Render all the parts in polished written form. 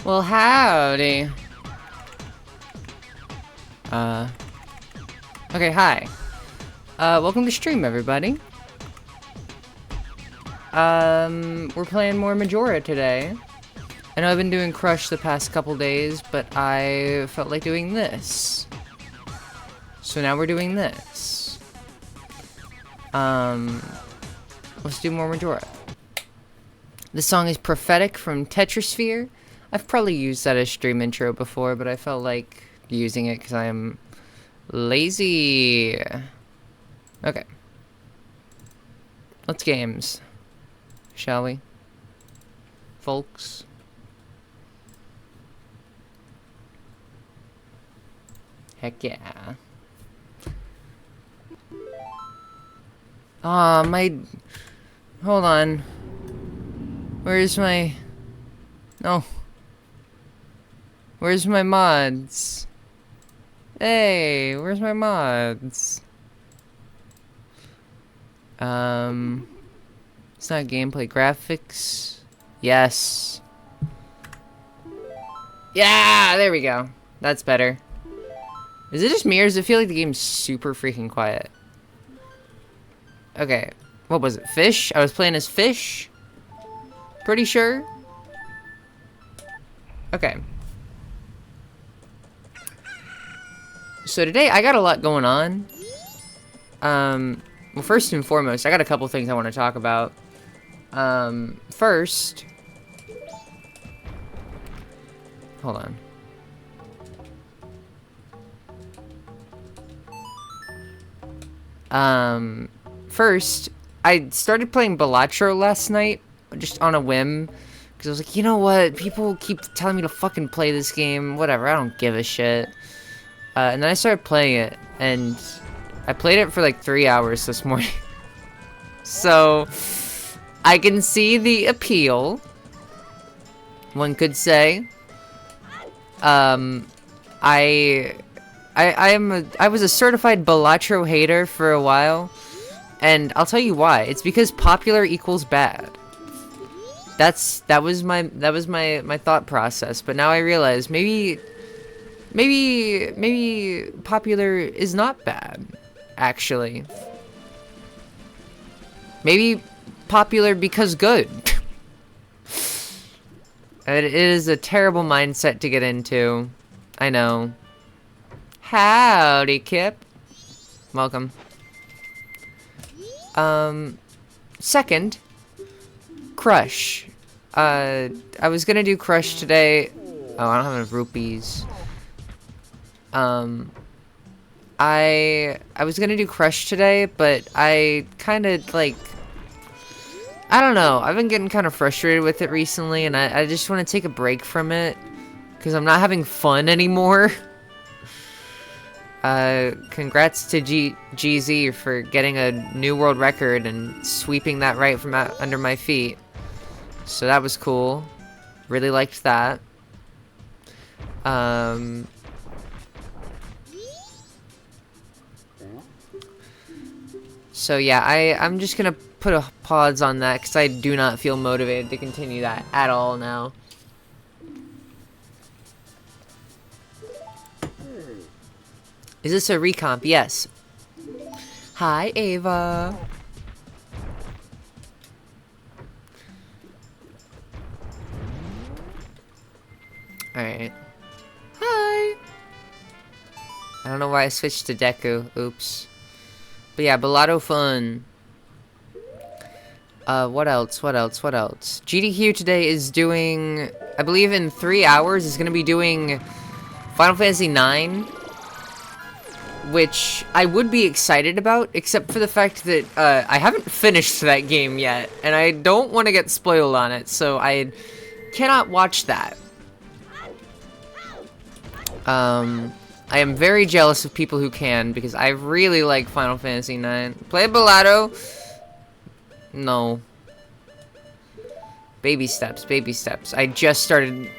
Well, howdy. Okay, hi. Welcome to stream, everybody. We're playing more Majora today. I know I've been doing Crush the past couple days, but I felt like doing this. So now we're doing this. Let's do more Majora. This song is Prophetic from Tetrasphere. I've probably used that as stream intro before, but I felt like using it because I am lazy. Okay. Let's games. Shall we? Folks. Heck yeah. Aw, hold on. Where's my... No. Where's my mods? Hey, where's my mods? It's not gameplay. Graphics. Yes. Yeah, there we go. That's better. Is it just me, or does it feel like the game's super freaking quiet? Okay. What was it? Fish? I was playing as Fish? Pretty sure. Okay. So today, I got a lot going on. Well, first and foremost, I got a couple things I want to talk about. First... Hold on. First, I started playing Balatro last night, just on a whim. Because I was like, you know what? People keep telling me to fucking play this game. Whatever, I don't give a shit. And then I started playing it, and I played it for like 3 hours this morning. So, I can see the appeal, one could say. I was a certified Balatro hater for a while, and I'll tell you why. It's because popular equals bad. That was my thought process, but now I realize maybe popular is not bad, actually. Maybe popular because good. It is a terrible mindset to get into. I know. Howdy, Kip. Welcome. Second, Crush. I was gonna do Crush today. Oh, I don't have enough rupees. I was gonna do Crush today, but I kind of, like... I don't know. I've been getting kind of frustrated with it recently, and I just want to take a break from it. Because I'm not having fun anymore. Congrats to GZ for getting a new world record and sweeping that right from under my feet. So that was cool. Really liked that. So yeah, I'm just gonna put a pause on that because I do not feel motivated to continue that at all now. Is this a recomp? Yes. Hi, Ava. Alright. Hi. I don't know why I switched to Deku. Oops. But yeah, Balatro fun. What else? GDQ today is doing... I believe in 3 hours is going to be doing Final Fantasy IX. Which I would be excited about, except for the fact that I haven't finished that game yet, and I don't want to get spoiled on it, so I cannot watch that. I am very jealous of people who can, because I really like Final Fantasy IX. Play Balatro? No. Baby steps, baby steps. I just started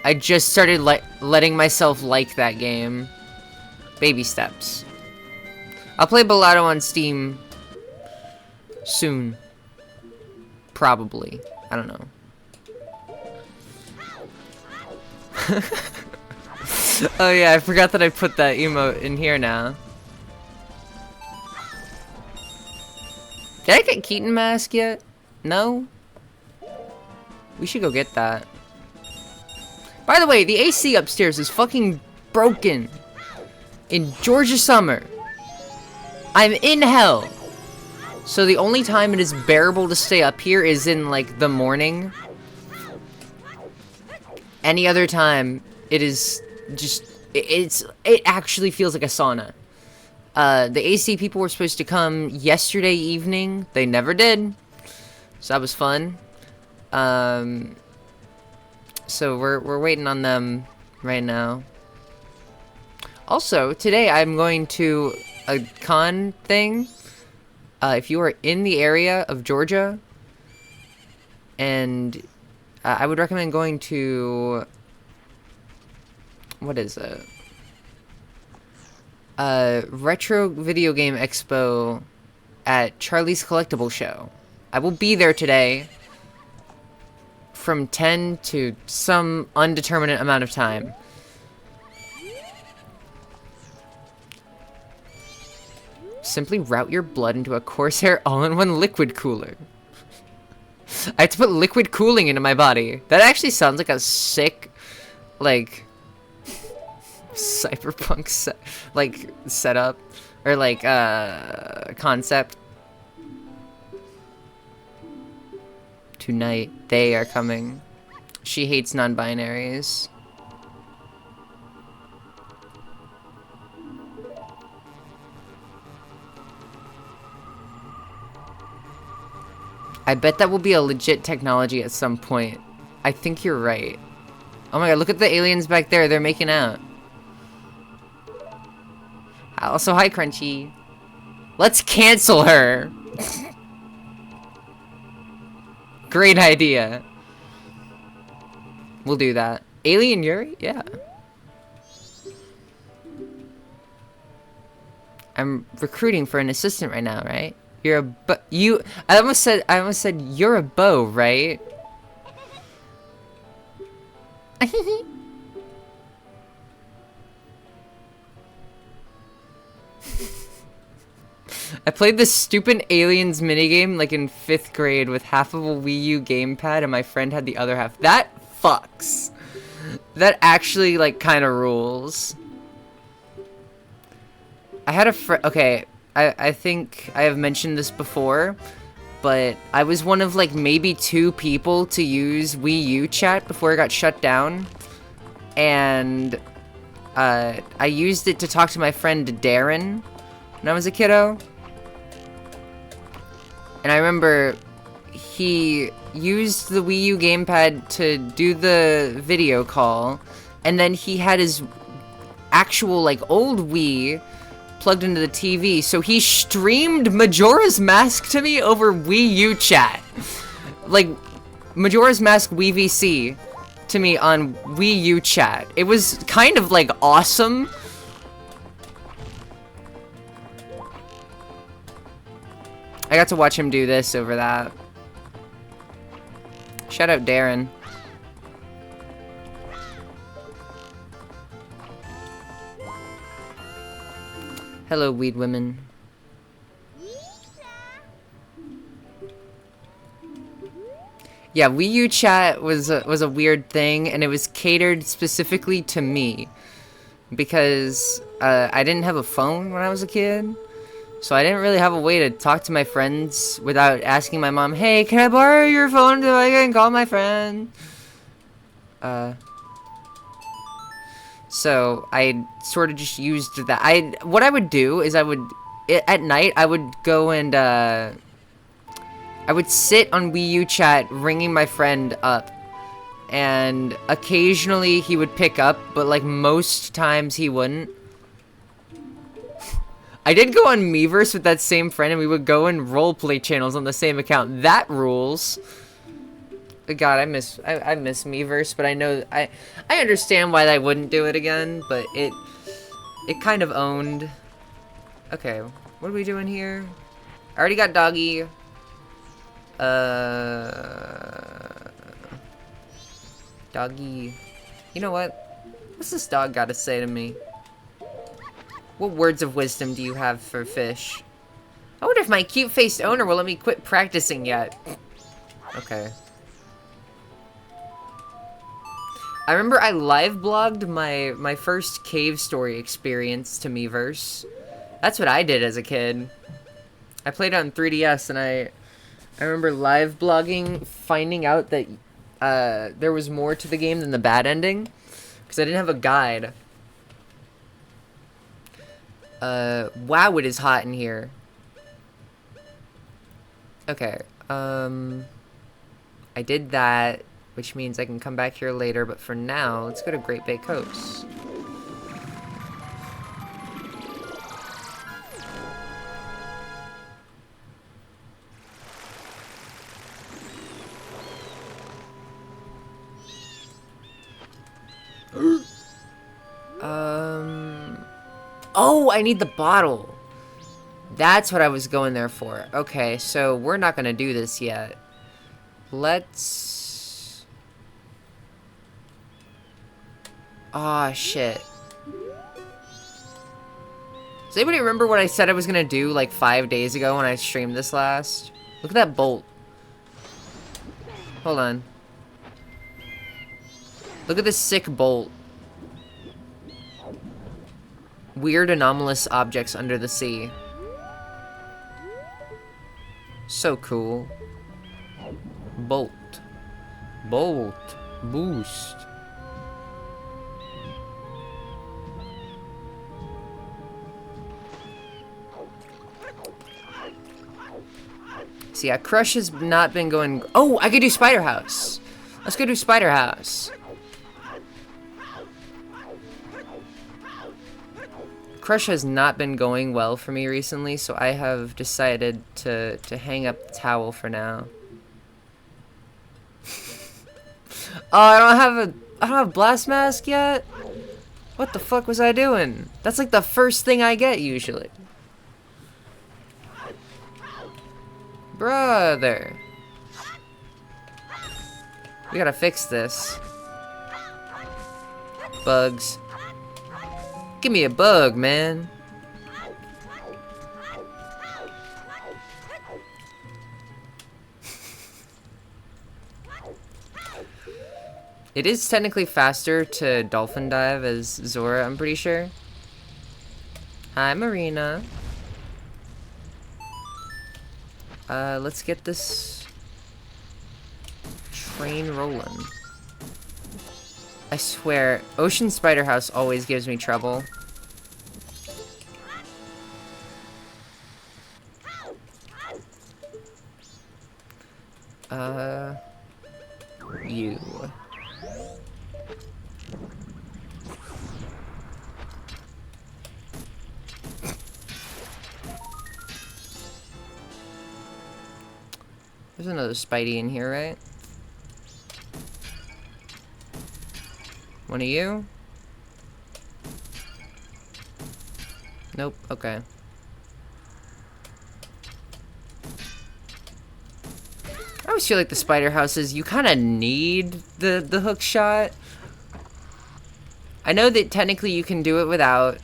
letting myself like that game. Baby steps. I'll play Balatro on Steam soon. Probably. I don't know. Oh yeah, I forgot that I put that emote in here now. Did I get Keaton mask yet? No? We should go get that. By the way, the AC upstairs is fucking broken. In Georgia summer. I'm in hell. So the only time it is bearable to stay up here is in, like, the morning. Any other time, it is just... It actually feels like a sauna. The AC people were supposed to come yesterday evening. They never did. So that was fun. So we're waiting on them right now. Also, today I'm going to a con thing. If you are in the area of Georgia, and I would recommend going to, what is it? Retro Video Game Expo at Charlie's Collectible Show. I will be there today from 10 to some undeterminate amount of time. Simply route your blood into a Corsair all-in-one liquid cooler. I have to put liquid cooling into my body. That actually sounds like a sick, like, cyberpunk setup or like concept. Tonight they are coming. She hates non-binaries. I bet that will be a legit technology at some point. I think you're right. Oh my god, look at the aliens back there. They're making out. Also, hi, Crunchy. Let's cancel her. Great idea. We'll do that. Alien Yuri? Yeah. I'm recruiting for an assistant right now, right? You're a I almost said you're a beau, right? I played this stupid Aliens minigame like in 5th grade with half of a Wii U gamepad and my friend had the other half. That fucks. That actually like kind of rules. I had a friend, okay, I think I have mentioned this before, but I was one of like maybe 2 people to use Wii U chat before it got shut down. And I used it to talk to my friend Darren when I was a kiddo. And I remember he used the Wii U gamepad to do the video call, and then he had his actual like old Wii plugged into the TV, so he streamed Majora's Mask to me over Wii U chat. Like, Majora's Mask Wii VC to me on Wii U chat. It was kind of like awesome. I got to watch him do this over that. Shout out Darren. Hello, weed women. Yeah, Wii U chat was a weird thing, and it was catered specifically to me because I didn't have a phone when I was a kid, so I didn't really have a way to talk to my friends without asking my mom, "Hey, can I borrow your phone so I can call my friend?" So I sort of just used that. What I would do is at night I would go and I would sit on Wii U chat ringing my friend up, and occasionally he would pick up, but like most times he wouldn't. I did go on Miiverse with that same friend, and we would go in roleplay channels on the same account. That rules. God, I miss Miiverse, but I know I understand why I wouldn't do it again, but it kind of owned. Okay, what are we doing here? I already got doggy. Doggy. You know what? What's this dog got to say to me? What words of wisdom do you have for fish? I wonder if my cute-faced owner will let me quit practicing yet. Okay. I remember I live blogged my first cave story experience to Miiverse. That's what I did as a kid. I played on 3DS and I remember live blogging, finding out that there was more to the game than the bad ending, because I didn't have a guide. Wow, it is hot in here. Okay, I did that, which means I can come back here later, but for now, let's go to Great Bay Coast. Oh, I need the bottle. That's what I was going there for. Okay, so we're not gonna do this yet. Let's... Aw, shit. Does anybody remember what I said I was gonna do like 5 days ago when I streamed this last? Look at that bolt. Hold on. Look at this sick bolt. Weird anomalous objects under the sea. So cool. Bolt. Bolt. Boost. See, yeah, Crush has not been going... Oh, I could do Spider House. Let's go do Spider House. Crush has not been going well for me recently, so I have decided to hang up the towel for now. Oh, I don't have Blast Mask yet? What the fuck was I doing? That's like the first thing I get usually. Brother. We gotta fix this. Bugs. Give me a bug, man. It is technically faster to dolphin dive as Zora, I'm pretty sure. Hi, Marina. Let's get this train rolling. I swear, Ocean Spider House always gives me trouble. You. There's another Spidey in here, right? One of you? Nope, okay. I always feel like the spider houses, you kind of need the hook shot. I know that technically you can do it without.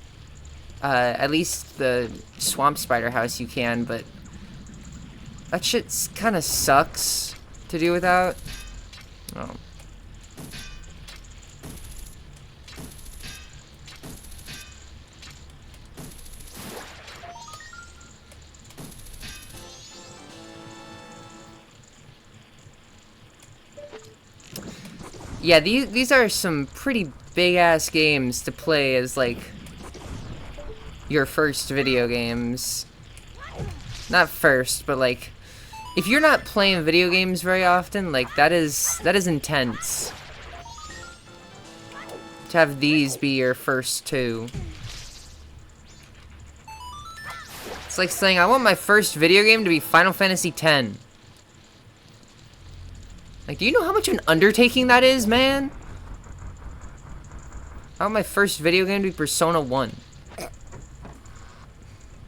At least the swamp spider house you can, but that shit kind of sucks to do without. Oh. Yeah, these are some pretty big-ass games to play as, like, your first video games. Not first, but, like, if you're not playing video games very often, like, that is intense. To have these be your first two. It's like saying, I want my first video game to be Final Fantasy X. Like, do you know how much of an undertaking that is, man? I want my first video game to be Persona 1.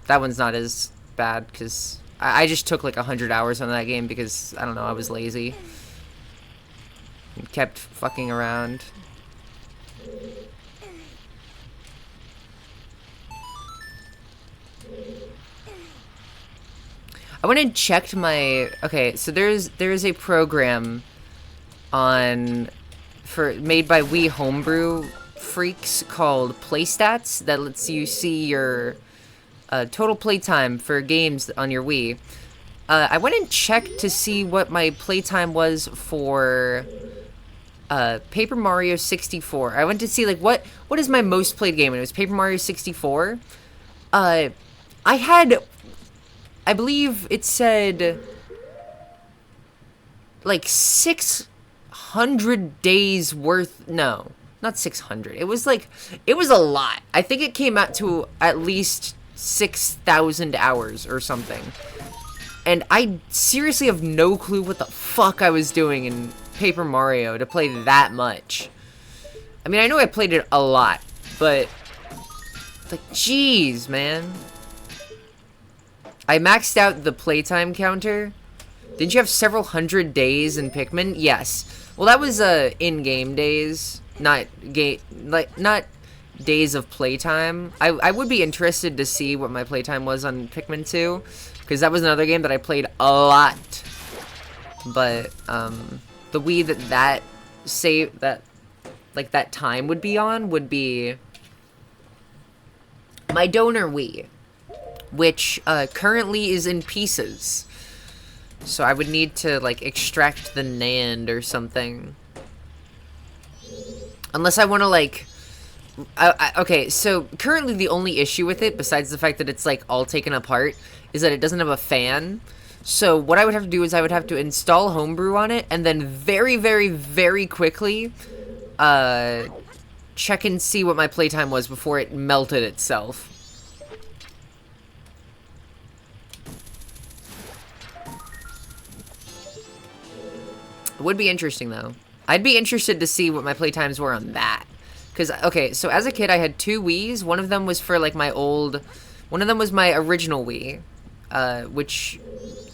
That one's not as bad, because I just took like 100 hours on that game because, I don't know, I was lazy. And kept fucking around. I went and checked my... Okay, so there's a program made by Wii homebrew freaks called Playstats that lets you see your total playtime for games on your Wii. I went and checked to see what my playtime was for Paper Mario 64. I went to see like what is my most played game, and it was Paper Mario 64. I believe it said like 600 days worth. No, not 600. It was a lot. I think it came out to at least 6,000 hours or something. And I seriously have no clue what the fuck I was doing in Paper Mario to play that much. I mean, I know I played it a lot, but like, jeez, man. I maxed out the playtime counter. Didn't you have several hundred days in Pikmin? Yes. Well, that was in-game days, not days of playtime. I would be interested to see what my playtime was on Pikmin 2, because that was another game that I played a lot. But the Wii that time would be on would be my donor Wii, which currently is in pieces. So I would need to like extract the NAND or something. Unless I want to like... okay, so currently the only issue with it, besides the fact that it's like all taken apart, is that it doesn't have a fan. So what I would have to do is I would have to install Homebrew on it, and then very, very, very quickly check and see what my playtime was before it melted itself. It would be interesting, though. I'd be interested to see what my playtimes were on that. Because, okay, so as a kid, I had 2 Wiis. One of them was for, like, one of them was my original Wii, which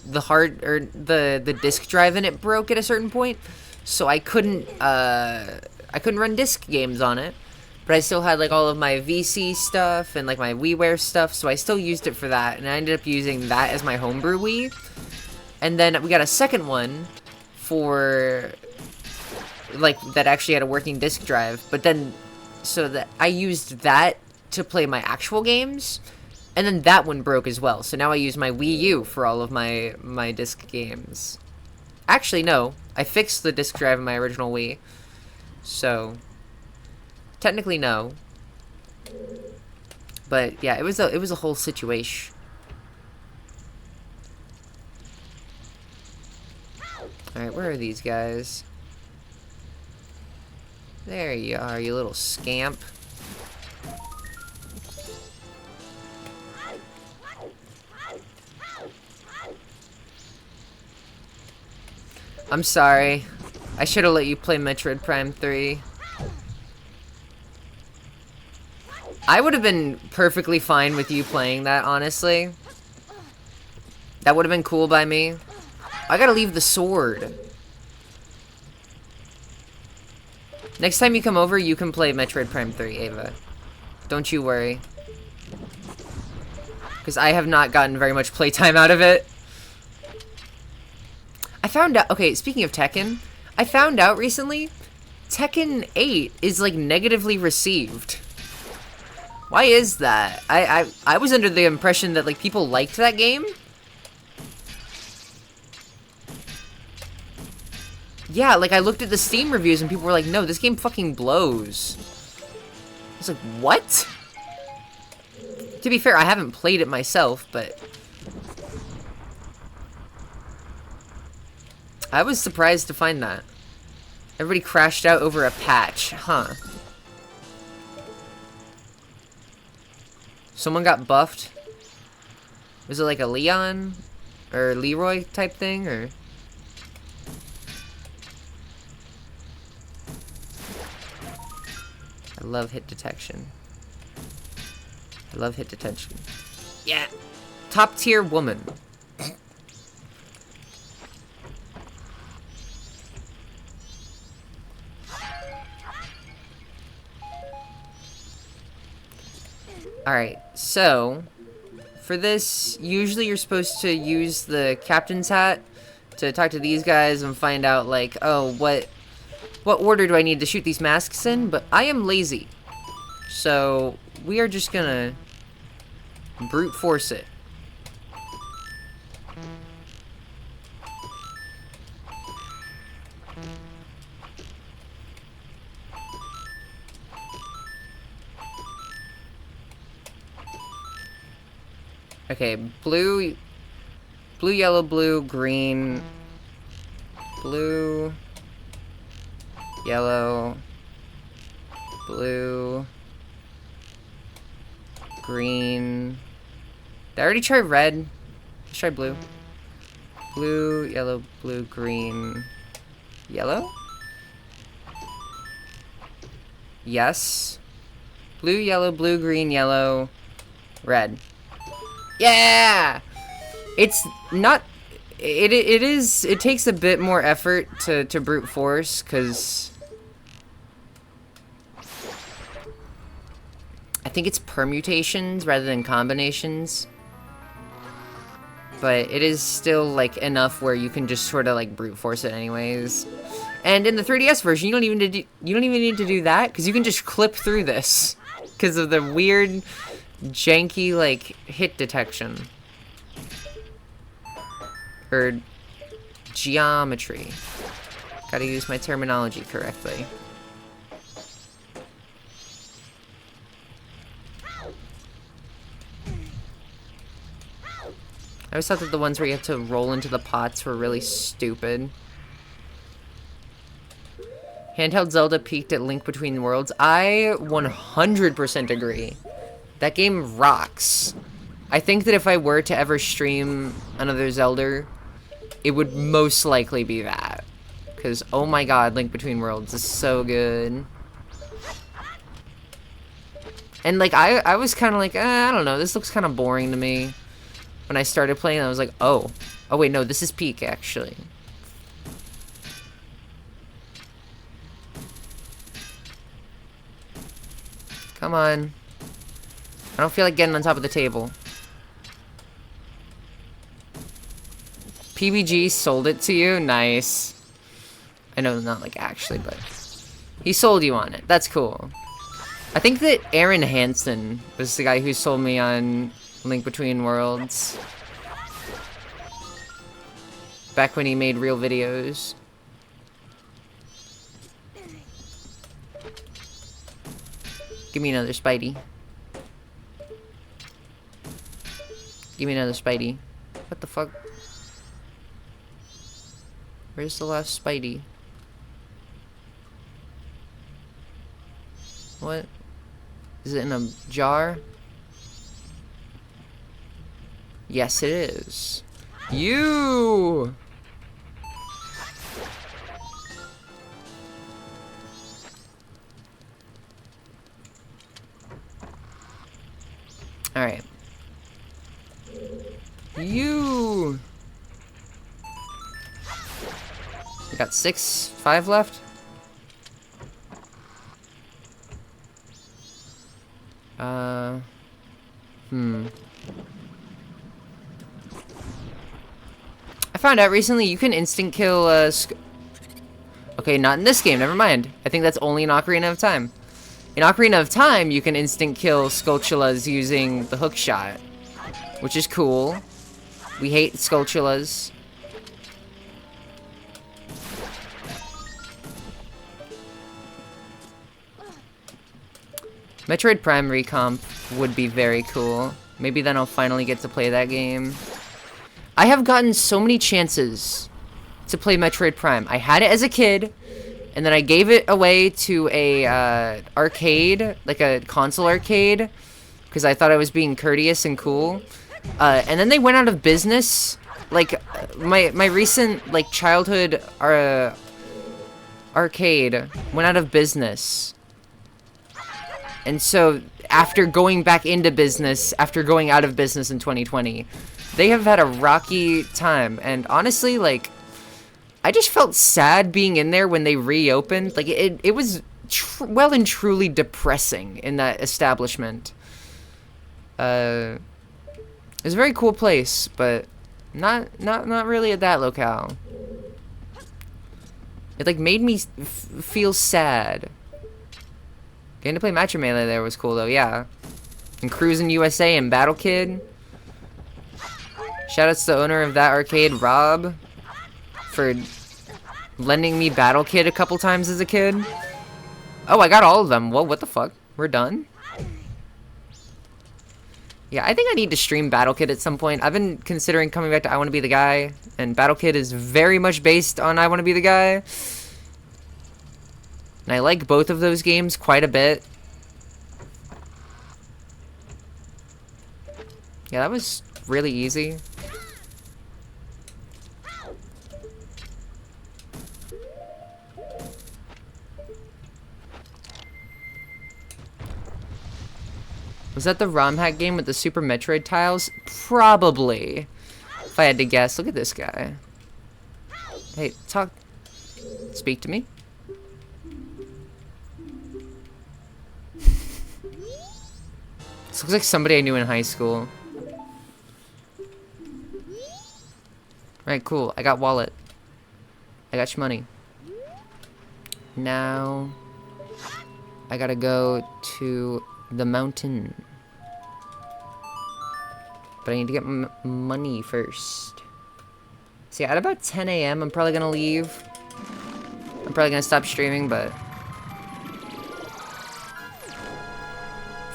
the disc drive in it broke at a certain point. So I couldn't run disc games on it. But I still had, like, all of my VC stuff and, like, my WiiWare stuff. So I still used it for that. And I ended up using that as my homebrew Wii. And then we got a second one for, like, that actually had a working disc drive. But then, so that I used that to play my actual games. And then that one broke as well. So now I use my Wii U for all of my disc games. Actually, no. I fixed the disc drive in my original Wii. So, technically, no. But, yeah, it was a whole situation. Alright, where are these guys? There you are, you little scamp. I'm sorry. I should have let you play Metroid Prime 3. I would have been perfectly fine with you playing that, honestly. That would have been cool by me. I gotta leave the sword. Next time you come over, you can play Metroid Prime 3, Ava. Don't you worry. Because I have not gotten very much playtime out of it. I found out... Okay, speaking of Tekken, I found out recently Tekken 8 is, like, negatively received. Why is that? I was under the impression that, like, people liked that game. Yeah, like, I looked at the Steam reviews and people were like, no, this game fucking blows. I was like, what? To be fair, I haven't played it myself, but... I was surprised to find that. Everybody crashed out over a patch, huh? Someone got buffed? Was it like a Leon? Or Leroy type thing, or... I love hit detection. I love hit detection. Yeah! Top tier woman. Alright, so... For this, usually you're supposed to use the captain's hat to talk to these guys and find out, like, oh, what order do I need to shoot these masks in? But I am lazy. So, we are just gonna brute force it. Okay, blue, yellow, blue, green, blue, yellow, blue, green. Did I already try red? Let's try blue. Blue, yellow, blue, green, yellow? Yes. Blue, yellow, blue, green, yellow, red. Yeah! It's not... It takes a bit more effort to brute force, because... I think it's permutations rather than combinations. But it is still, like, enough where you can just sort of, like, brute force it anyways. And in the 3DS version, you don't even need to do that, because you can just clip through this. Because of the weird... janky, like, hit detection. Or geometry. Gotta use my terminology correctly. I always thought that the ones where you have to roll into the pots were really stupid. Handheld Zelda peaked at Link Between Worlds. I 100% agree. That game rocks. I think that if I were to ever stream another Zelda, it would most likely be that. Because, oh my god, Link Between Worlds is so good. And, like, I was kind of like, I don't know, this looks kind of boring to me. When I started playing, I was like, oh. Oh, wait, no, this is peak, actually. Come on. I don't feel like getting on top of the table. PBG sold it to you? Nice. I know, not like actually, but... he sold you on it. That's cool. I think that Aaron Hansen was the guy who sold me on Link Between Worlds. Back when he made real videos. Give me another Spidey. Give me another Spidey. What the fuck? Where's the last Spidey? What? Is it in a jar? Yes, it is. You! Alright. You! We got 5 left? I found out recently you can instant kill, okay, not in this game, never mind. I think that's only in Ocarina of Time. In Ocarina of Time, you can instant kill Skulltulas using the hook shot, which is cool. We hate Skulltulas. Metroid Prime Recomp would be very cool. Maybe then I'll finally get to play that game. I have gotten so many chances to play Metroid Prime. I had it as a kid, and then I gave it away to a arcade, like a console arcade, because I thought I was being courteous and cool. And then they went out of business. Like, my recent, like, childhood arcade went out of business. And so, after going back into business, after going out of business in 2020, they have had a rocky time. And honestly, like, I just felt sad being in there when they reopened. Like, it was well and truly depressing in that establishment. It's a very cool place, but not really at that locale. It like made me feel sad. Getting to play Matcha Melee there was cool though, yeah. And Cruisin' USA and Battle Kid. Shoutouts to the owner of that arcade, Rob, for lending me Battle Kid a couple times as a kid. Oh, I got all of them. Whoa, what the fuck? We're done? Yeah, I think I need to stream Battle Kid at some point. I've been considering coming back to I Wanna Be the Guy, and Battle Kid is very much based on I Wanna Be the Guy. And I like both of those games quite a bit. Yeah, that was really easy. Was that the ROM hack game with the Super Metroid tiles? Probably. If I had to guess. Look at this guy. Hey, talk. Speak to me. This looks like somebody I knew in high school. Alright, cool. I got wallet. I got money. Now, I gotta go to the mountain. But I need to get money first. See, at about 10 a.m., I'm probably gonna leave. I'm probably gonna stop streaming, but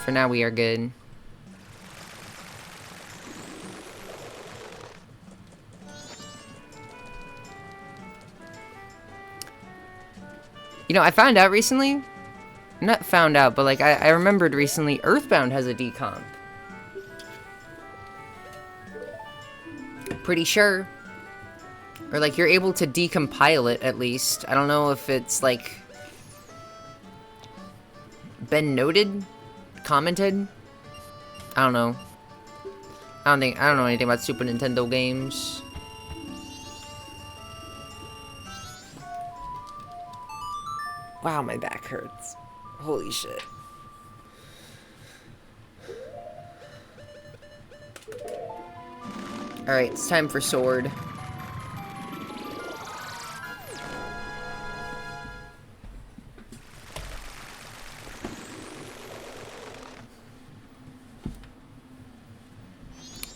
for now, we are good. You know, I found out recently. Not found out, but like I remembered recently, Earthbound has a decomp. Pretty sure. Or like you're able to decompile it at least. I don't know if it's like been noted, commented. I don't know. I don't know anything about Super Nintendo games. Wow, my back hurts. Holy shit. Alright, it's time for sword.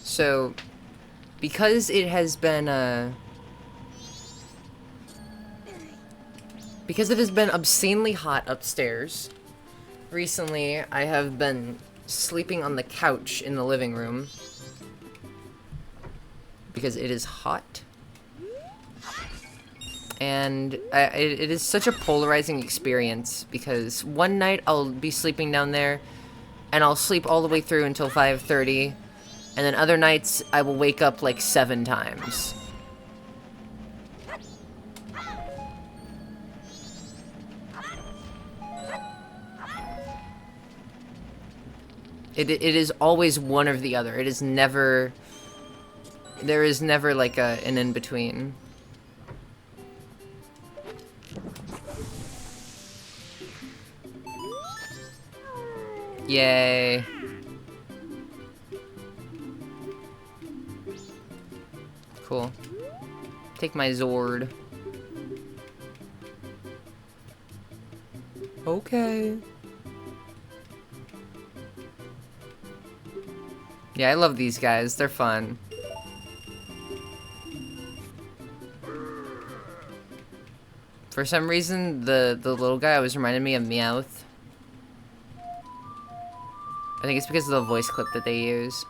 So, because it has been, because it has been obscenely hot upstairs, recently I have been sleeping on the couch in the living room. Because it is hot. And it is such a polarizing experience, because one night I'll be sleeping down there, and I'll sleep all the way through until 5:30, and then other nights I will wake up like 7 times. It is always one or the other. It is never... There is never like an in-between. Yay. Cool. Take my Zord. Okay. Yeah, I love these guys. They're fun. For some reason, the little guy always reminded me of Meowth. I think it's because of the voice clip that they use.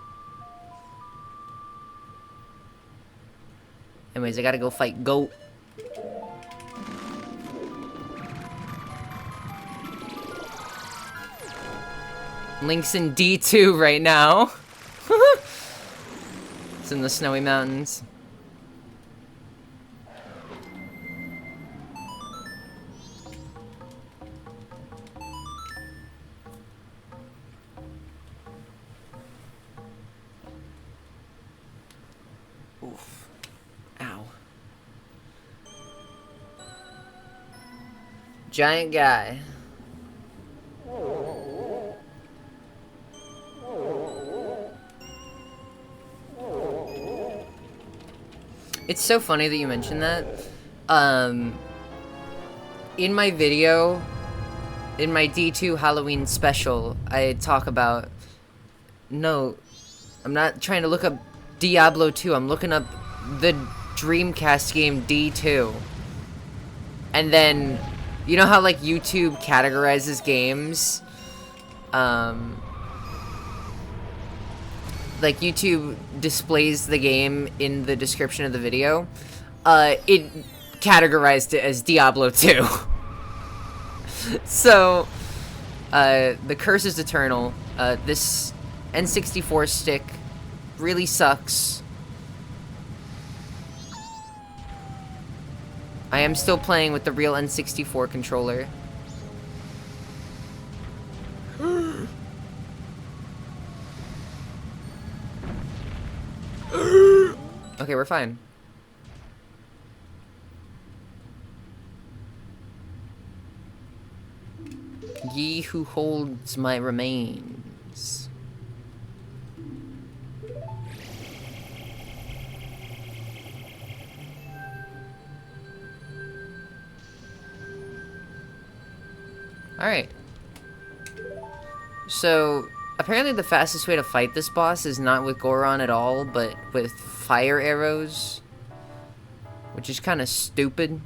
Anyways, I gotta go fight Goat. Link's in D2 right now. It's in the snowy mountains. Oof. Ow. Giant guy. It's so funny that you mentioned that. In my video, in my D2 Halloween special, I talk about... No, I'm not trying to look up Diablo 2. I'm looking up the Dreamcast game D2. And then, you know how, like, YouTube categorizes games? Like, YouTube displays the game in the description of the video. It categorized it as Diablo 2. So, the curse is eternal. This N64 stick really sucks. I am still playing with the real N64 controller. Okay, we're fine. Ye who holds my remains. Alright. So, apparently the fastest way to fight this boss is not with Goron at all, but with fire arrows. Which is kind of stupid.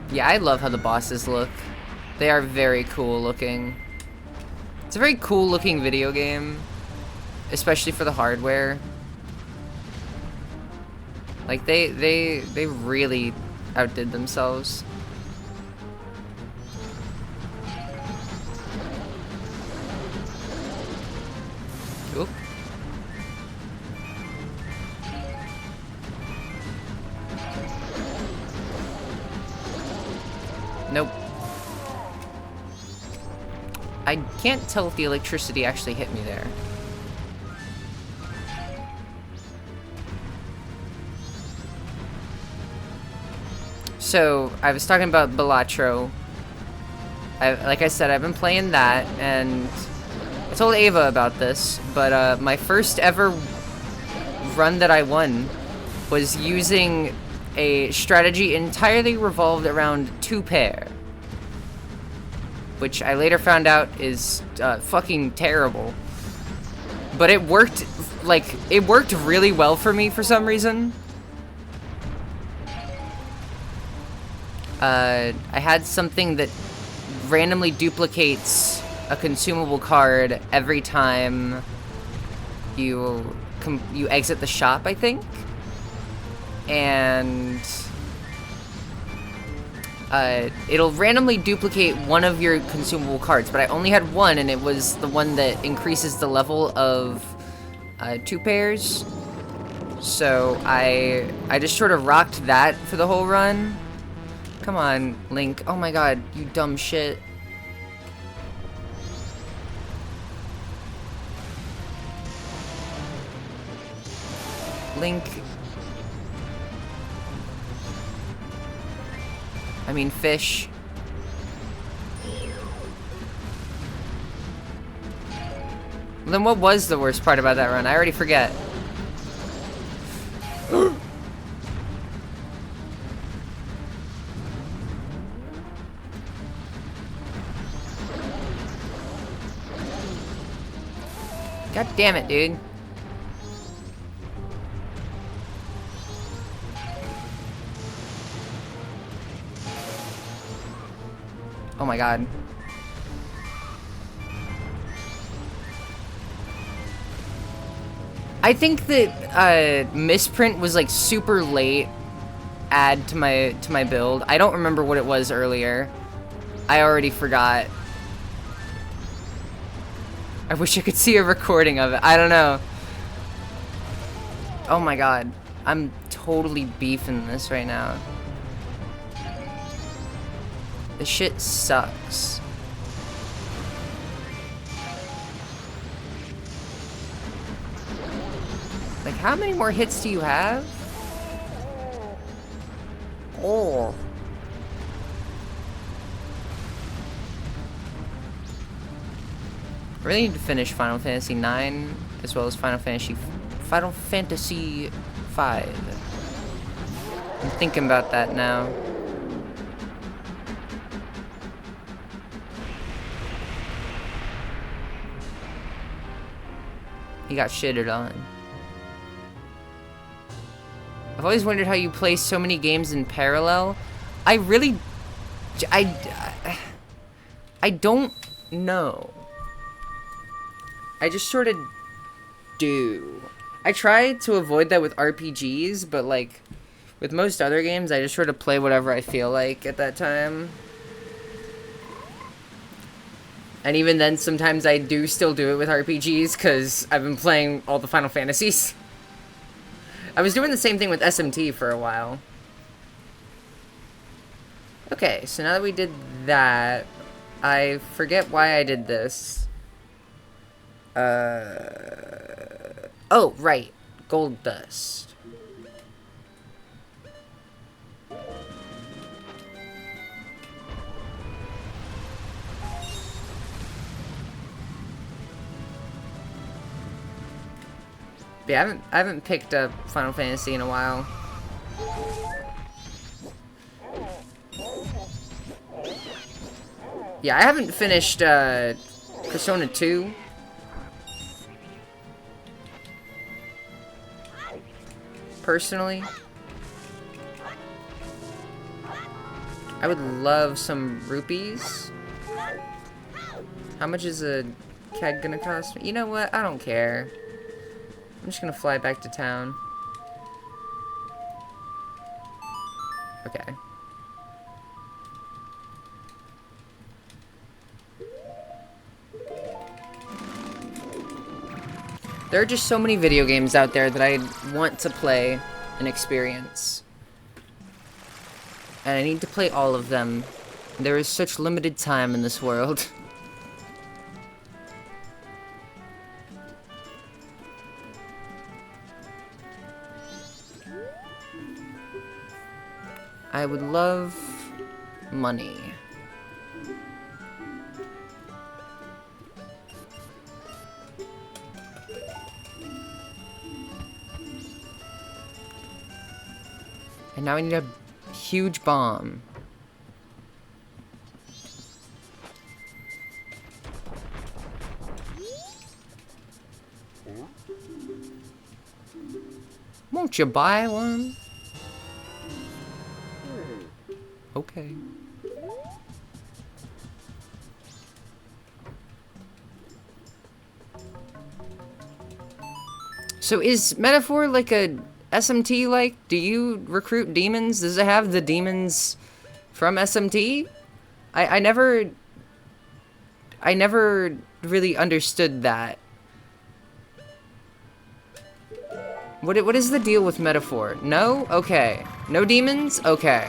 Yeah, I love how the bosses look. They are very cool looking. It's a very cool looking video game, especially for the hardware. Like they really outdid themselves. Oop. Nope. I can't tell if the electricity actually hit me there. So, I was talking about Balatro. Like I said, I've been playing that, and I told Ava about this, but my first ever run that I won was using a strategy entirely revolved around two-pair, which I later found out is fucking terrible. But it worked, like, it worked really well for me for some reason. I had something that randomly duplicates a consumable card every time you exit the shop, I think. And it'll randomly duplicate one of your consumable cards, but I only had one, and it was the one that increases the level of two pairs. So I just sort of rocked that for the whole run. Come on, Link. Oh my god, you dumb shit. Link. I mean, fish. Then what was the worst part about that run? I already forget. God damn it, dude. Oh my god. I think that misprint was like super late add to my build. I don't remember what it was earlier. I already forgot. I wish I could see a recording of it. I don't know. Oh my god. I'm totally beefing this right now. This shit sucks. Like, how many more hits do you have? Oh. I really need to finish Final Fantasy IX as well as Final Fantasy V. I'm thinking about that now. He got shitted on. I've always wondered how you play so many games in parallel. I don't know. I just sort of do. I try to avoid that with RPGs, but like with most other games, I just sort of play whatever I feel like at that time. And even then, sometimes I do still do it with RPGs, because I've been playing all the Final Fantasies. I was doing the same thing with SMT for a while. Okay, so now that we did that, I forget why I did this. Oh, right. Gold dust. Yeah, I haven't picked up Final Fantasy in a while. Yeah, I haven't finished Persona 2. Personally, I would love some rupees. How much is a keg gonna cost me? You know what? I don't care. I'm just gonna fly back to town. Okay. There are just so many video games out there that I want to play and experience. And I need to play all of them. There is such limited time in this world. I would love money. And now I need a huge bomb. Won't you buy one? Okay. So is Metaphor like a SMT like? Do you recruit demons? Does it have the demons from SMT? I never really understood that. What is the deal with Metaphor? No? Okay. No demons? Okay.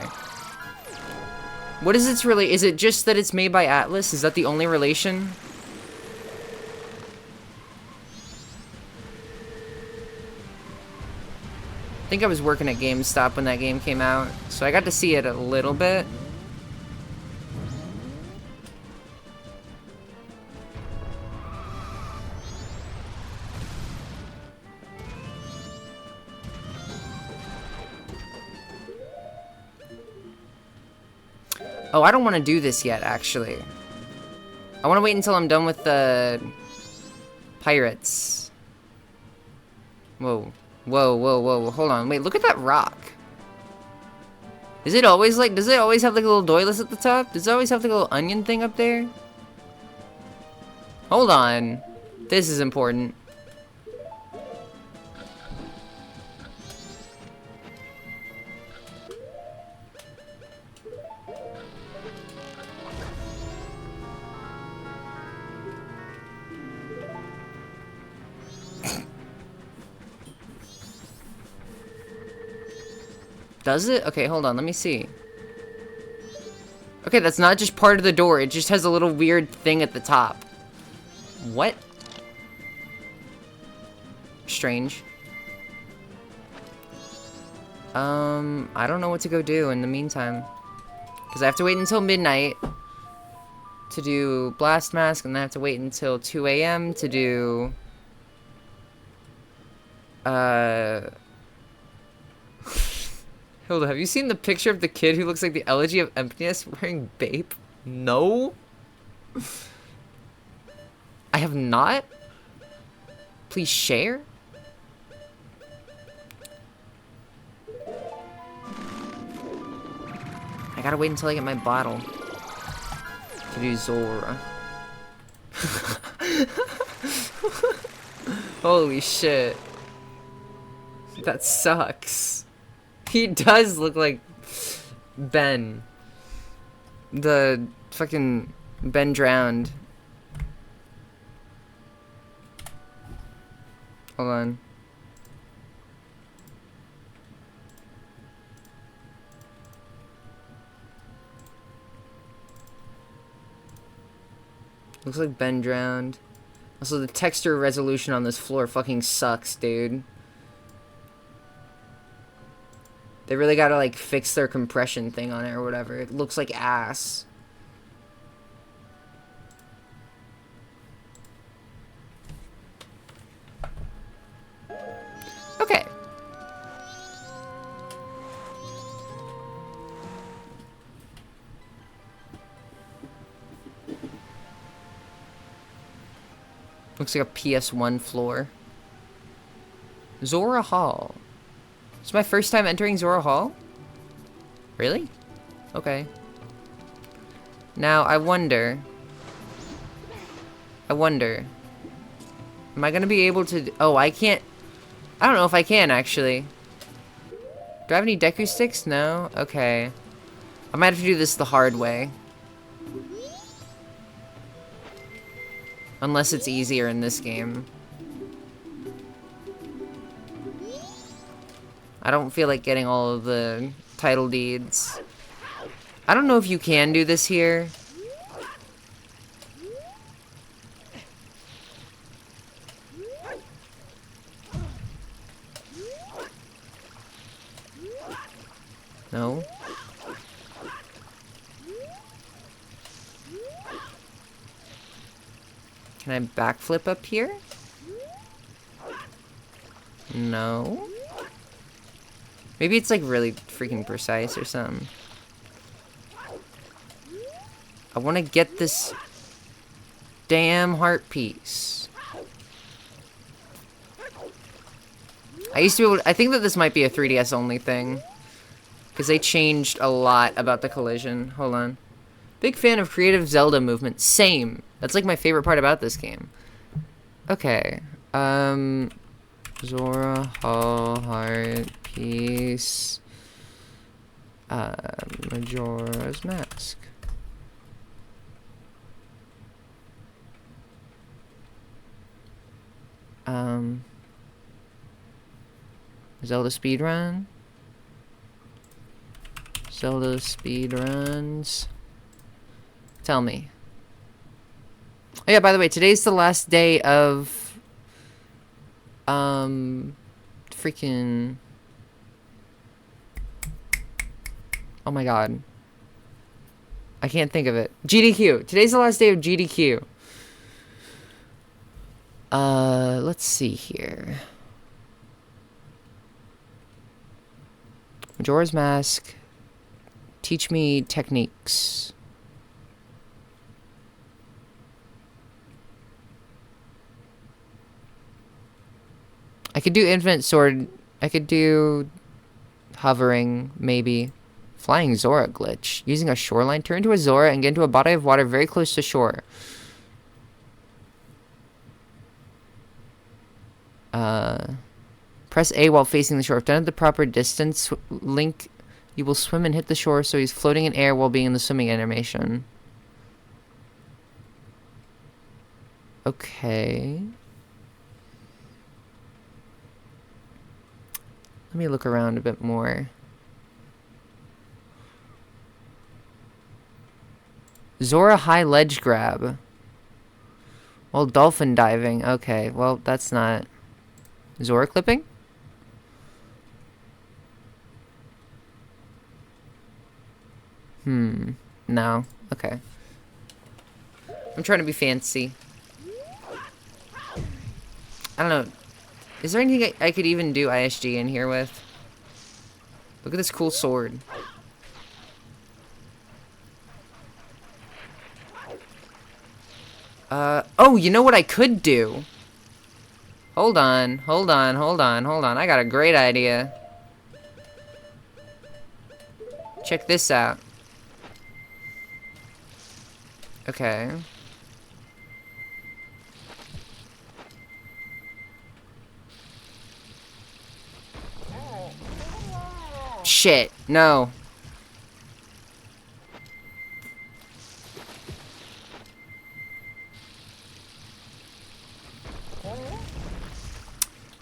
What is its really? Is it just that it's made by Atlas? Is that the only relation? I think I was working at GameStop when that game came out, so I got to see it a little bit. Oh, I don't want to do this yet, actually. I want to wait until I'm done with the pirates. Whoa. Whoa, whoa, whoa, hold on. Wait, look at that rock. Is it always like, does it always have like a little doyless at the top? Does it always have like a little onion thing up there? Hold on. This is important. Does it? Okay, hold on, let me see. Okay, that's not just part of the door. It just has a little weird thing at the top. What? Strange. I don't know what to go do in the meantime. Because I have to wait until midnight to do Blast Mask, and then I have to wait until 2 a.m. to do... Hilda, have you seen the picture of the kid who looks like the Elegy of Emptiness wearing Bape? No? I have not? Please share? I gotta wait until I get my bottle to do Zora. Holy shit. That sucks. He does look like Ben. The fucking Ben Drowned. Hold on. Looks like Ben Drowned. Also, the texture resolution on this floor fucking sucks, dude. They really gotta, like, fix their compression thing on it or whatever. It looks like ass. Okay. Looks like a PS1 floor. Zora Hall. It's my first time entering Zora Hall? Really? Okay. Now, I wonder... Am I gonna be able to... Oh, I can't... I don't know if I can, actually. Do I have any Deku sticks? No? Okay. I might have to do this the hard way. Unless it's easier in this game. I don't feel like getting all of the title deeds. I don't know if you can do this here. No? Can I backflip up here? No? Maybe it's like really freaking precise or something. I want to get this damn heart piece. I used to be able to, I think that this might be a 3DS only thing. Because they changed a lot about the collision. Hold on. Big fan of creative Zelda movement. Same. That's like my favorite part about this game. Okay. Zora Hall heart piece. Majora's Mask. Zelda speedrun. Zelda speedruns. Tell me. Oh yeah, by the way, today's the last day of freaking, oh my god, I can't think of it. GDQ. Today's the last day of GDQ. Let's see here. Majora's Mask. Teach me techniques. I could do Infinite Sword. I could do hovering, maybe. Flying Zora glitch. Using a shoreline. Turn into a Zora and get into a body of water very close to shore. Press A while facing the shore. If done at the proper distance, Link, you will swim and hit the shore so he's floating in air while being in the swimming animation. Okay. Let me look around a bit more. Zora high ledge grab. Well, dolphin diving. Okay, well, that's not... Zora clipping? No. Okay. I'm trying to be fancy. I don't know. Is there anything I could even do ISG in here with? Look at this cool sword. Oh, you know what I could do? Hold on. I got a great idea. Check this out. Okay. Shit, no.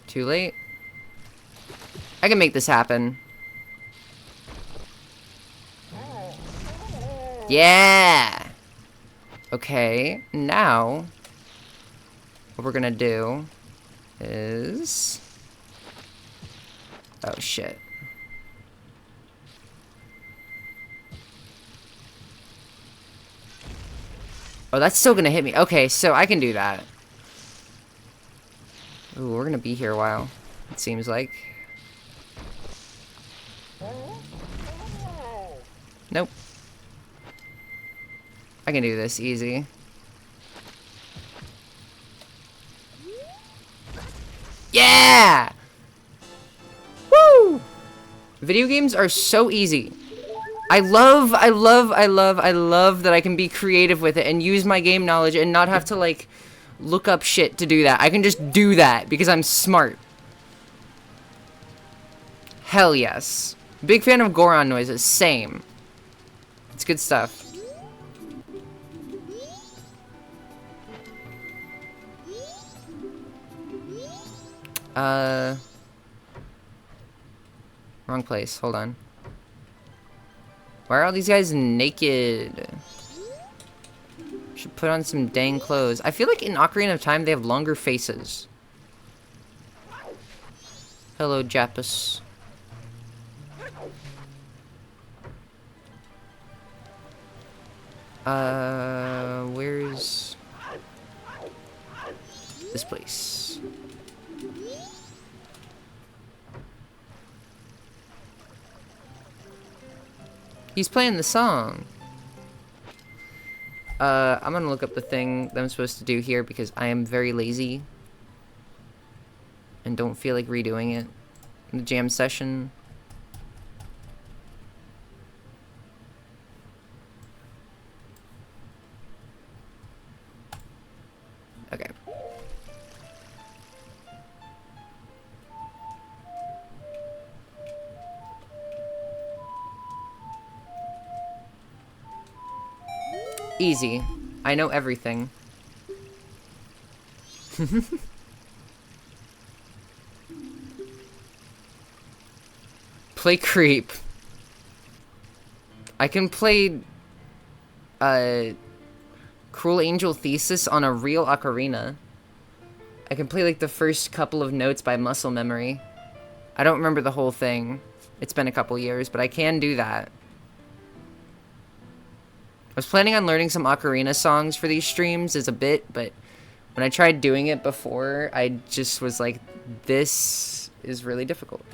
Too late. I can make this happen. Yeah! Okay, now what we're gonna do is... Oh, shit. Oh, that's still gonna hit me. Okay, so I can do that. Ooh, we're gonna be here a while, it seems like. Nope. I can do this easy. Yeah! Woo! Video games are so easy. I love that I can be creative with it and use my game knowledge and not have to, like, look up shit to do that. I can just do that because I'm smart. Hell yes. Big fan of Goron noises. Same. It's good stuff. Wrong place. Hold on. Why are all these guys naked? Should put on some dang clothes. I feel like in Ocarina of Time they have longer faces. Hello, Japus. Where's this place? He's playing the song. I'm gonna look up the thing that I'm supposed to do here because I am very lazy and don't feel like redoing it in the jam session. Okay. Easy. I know everything. Play creep. I can play Cruel Angel Thesis on a real ocarina. I can play like the first couple of notes by muscle memory. I don't remember the whole thing. It's been a couple years, but I can do that. I was planning on learning some ocarina songs for these streams as a bit, but when I tried doing it before, I just was like, this is really difficult.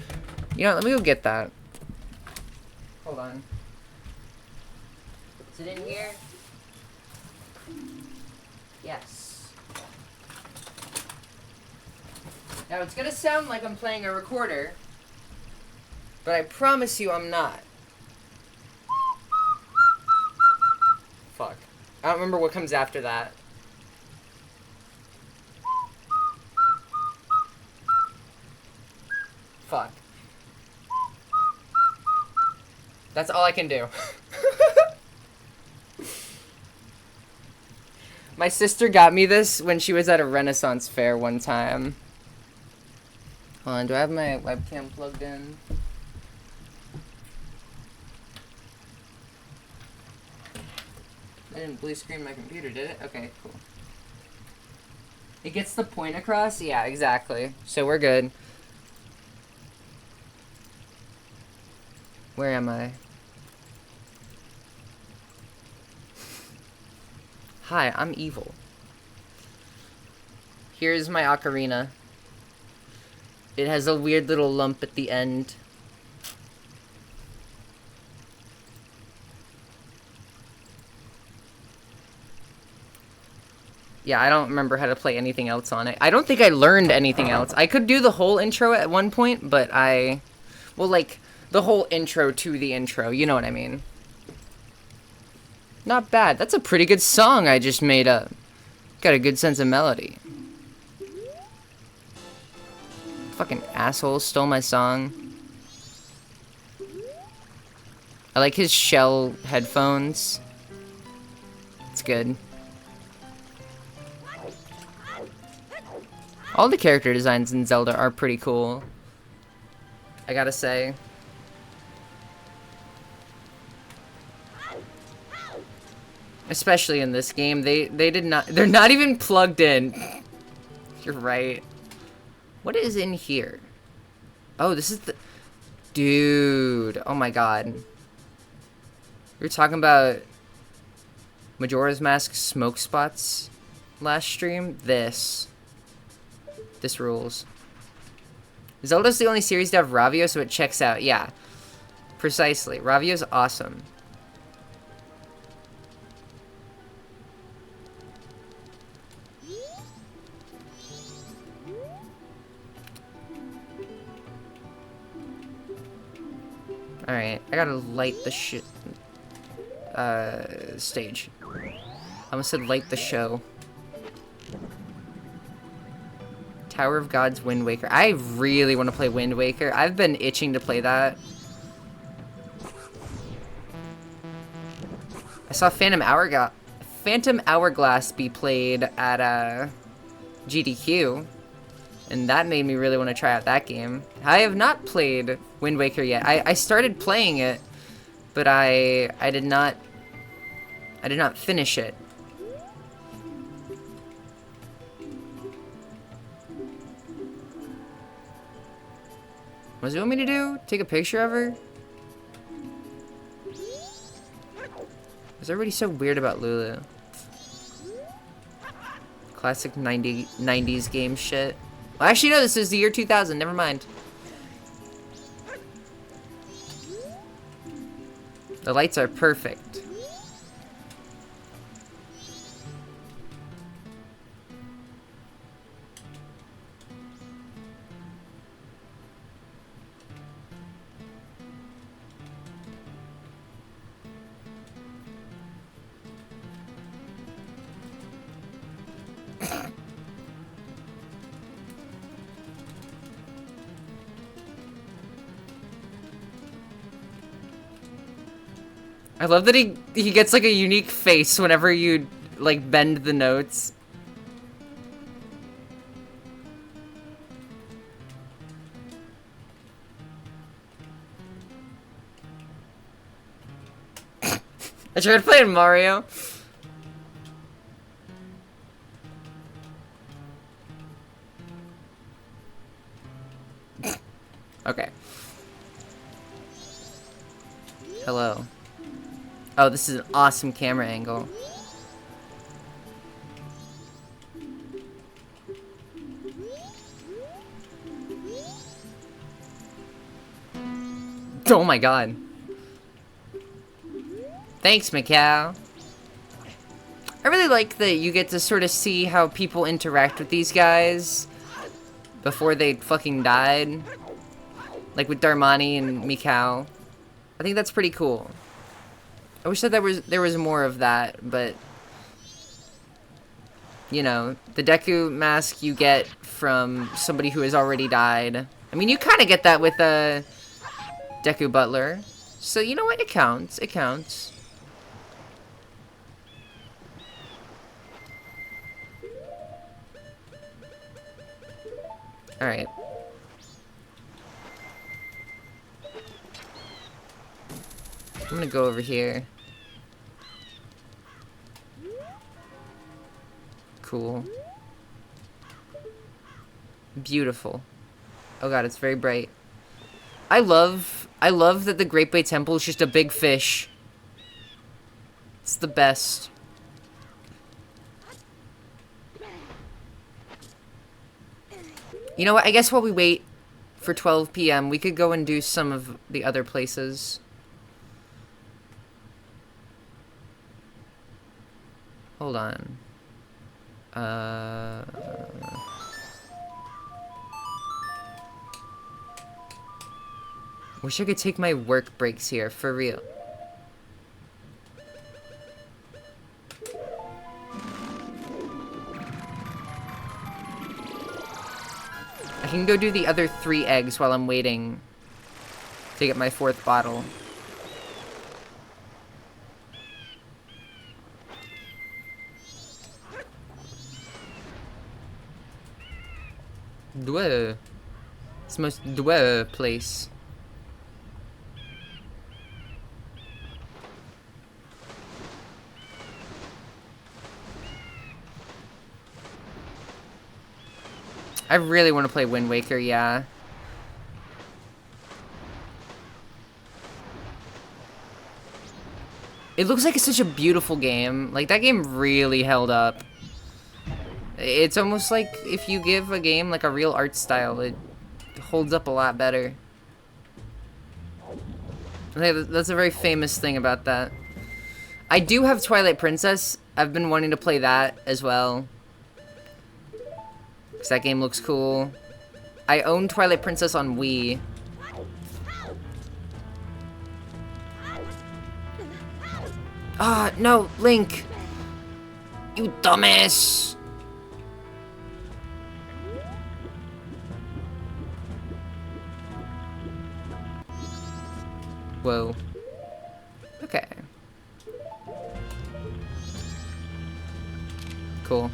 You know, let me go get that. Hold on. Is it in here? Yes. Now, it's gonna sound like I'm playing a recorder, but I promise you I'm not. Fuck. I don't remember what comes after that. Fuck. That's all I can do. My sister got me this when she was at a Renaissance fair one time. Hold on, do I have my webcam plugged in? I didn't blue screen my computer, did it? Okay, cool. It gets the point across? Yeah, exactly. So we're good. Where am I? Hi, I'm evil. Here's my ocarina. It has a weird little lump at the end. Yeah, I don't remember how to play anything else on it. I don't think I learned anything else. I could do the whole intro at one point, but well, like, the whole intro to the intro. You know what I mean? Not bad. That's a pretty good song I just made up. Got a good sense of melody. Fucking asshole stole my song. I like his shell headphones. It's good. All the character designs in Zelda are pretty cool, I gotta say. Especially in this game, they're not even plugged in. You're right. What is in here? Oh, this is the... Dude, oh my god. We were talking about Majora's Mask smoke spots last stream. This rules. Zelda's the only series to have Ravio, so it checks out. Yeah, precisely. Ravio's awesome. Alright, I gotta light the stage. I almost said light the show. Tower of Gods Wind Waker. I really want to play Wind Waker. I've been itching to play that. I saw Phantom Hourglass be played at GDQ, and that made me really want to try out that game. I have not played Wind Waker yet. I started playing it, but I did not finish it. What does it want me to do? Take a picture of her? Is everybody so weird about Lulu? Classic 90s game shit. Well, actually, no, this is the year 2000. Never mind. The lights are perfect. I love that he gets like a unique face whenever you like bend the notes. I tried playing Mario. Okay. Hello. Oh, this is an awesome camera angle. Oh my god. Thanks, Macau. I really like that you get to sort of see how people interact with these guys before they fucking died. Like with Darmani and Mikau. I think that's pretty cool. I wish that there was more of that, but you know, the Deku mask you get from somebody who has already died. I mean, you kind of get that with Deku Butler. So, you know what? It counts. It counts. Alright. I'm gonna go over here. cool. Beautiful. Oh god, it's very bright. I love that the Great Bay Temple is just a big fish. It's the best. You know what? I guess while we wait for 12 p.m., we could go and do some of the other places. Hold on. Wish I could take my work breaks here, for real. I can go do the other 3 eggs while I'm waiting to get my 4th bottle. Dweh. It's the most dweh place. I really want to play Wind Waker, yeah. It looks like it's such a beautiful game. Like, that game really held up. It's almost like if you give a game, like, a real art style, it holds up a lot better. I think that's a very famous thing about that. I do have Twilight Princess. I've been wanting to play that as well. Because that game looks cool. I own Twilight Princess on Wii. Ah, no, Link! You dumbass! Whoa. Okay. Cool.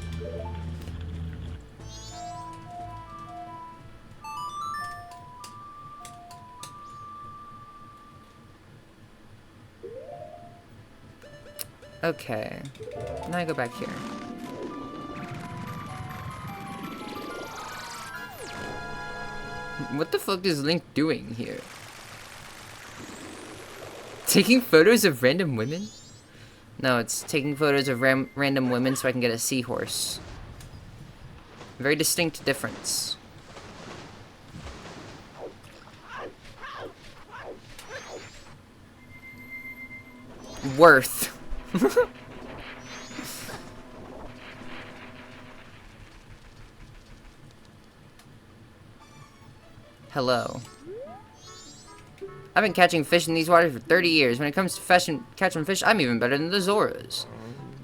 Okay. Now I go back here. What the fuck is Link doing here? Taking photos of random women? No, it's taking photos of random women so I can get a seahorse. Very distinct difference. Worth. Hello. I've been catching fish in these waters for 30 years. When it comes to catching fish, I'm even better than the Zoras.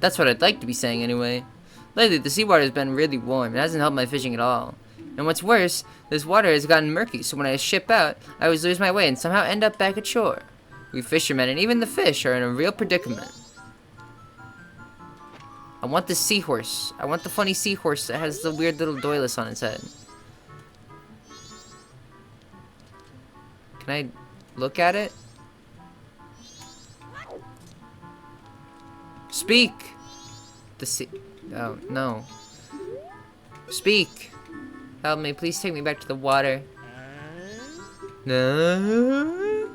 That's what I'd like to be saying anyway. Lately, the seawater has been really warm. It hasn't helped my fishing at all. And what's worse, this water has gotten murky, so when I ship out, I always lose my way and somehow end up back at shore. We fishermen and even the fish are in a real predicament. I want the seahorse. I want the funny seahorse that has the weird little doilus on its head. Can I look at it? Speak! Oh, no. Speak! Help me, please take me back to the water. No.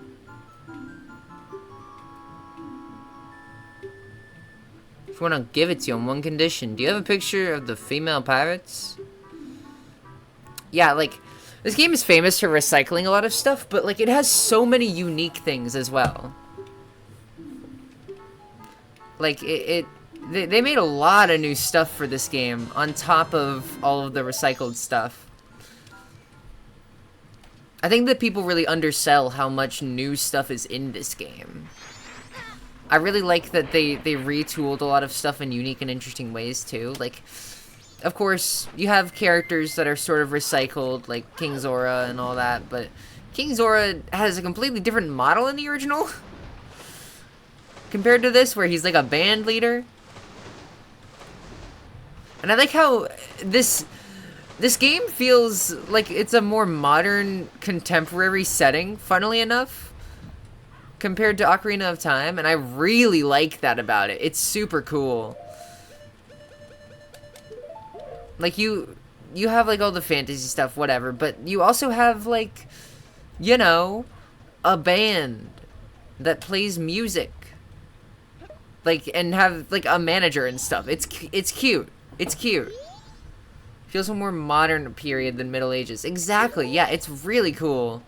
If you want to give it to you on one condition. Do you have a picture of the female pirates? Yeah, like, this game is famous for recycling a lot of stuff, but, like, it has so many unique things as well. Like, they made a lot of new stuff for this game, on top of all of the recycled stuff. I think that people really undersell how much new stuff is in this game. I really like that they retooled a lot of stuff in unique and interesting ways, too. Like, of course, you have characters that are sort of recycled, like King Zora and all that, but King Zora has a completely different model in the original. Compared to this, where he's like a band leader. And I like how this game feels like it's a more modern, contemporary setting, funnily enough, compared to Ocarina of Time, and I really like that about it. It's super cool. Like, you have, like, all the fantasy stuff, whatever, but you also have, like, you know, a band that plays music. Like, and have, like, a manager and stuff. It's cute. It's cute. Feels a more modern period than Middle Ages. Exactly, yeah, it's really cool.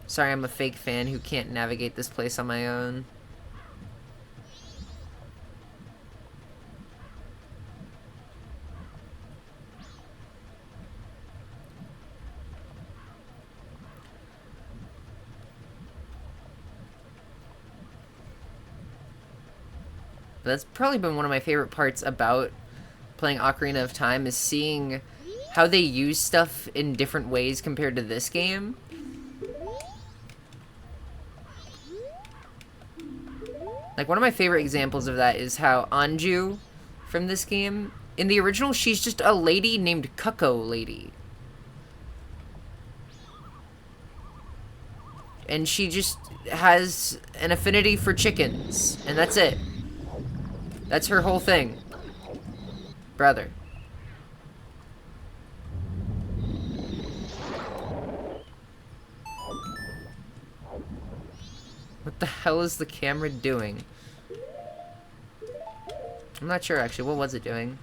Sorry, I'm a fake fan who can't navigate this place on my own. But that's probably been one of my favorite parts about playing Ocarina of Time, is seeing how they use stuff in different ways compared to this game. Like, one of my favorite examples of that is how Anju from this game, in the original, she's just a lady named Cuckoo Lady. And she just has an affinity for chickens. And that's it. That's her whole thing. Brother. What the hell is the camera doing? I'm not sure, actually. What was it doing?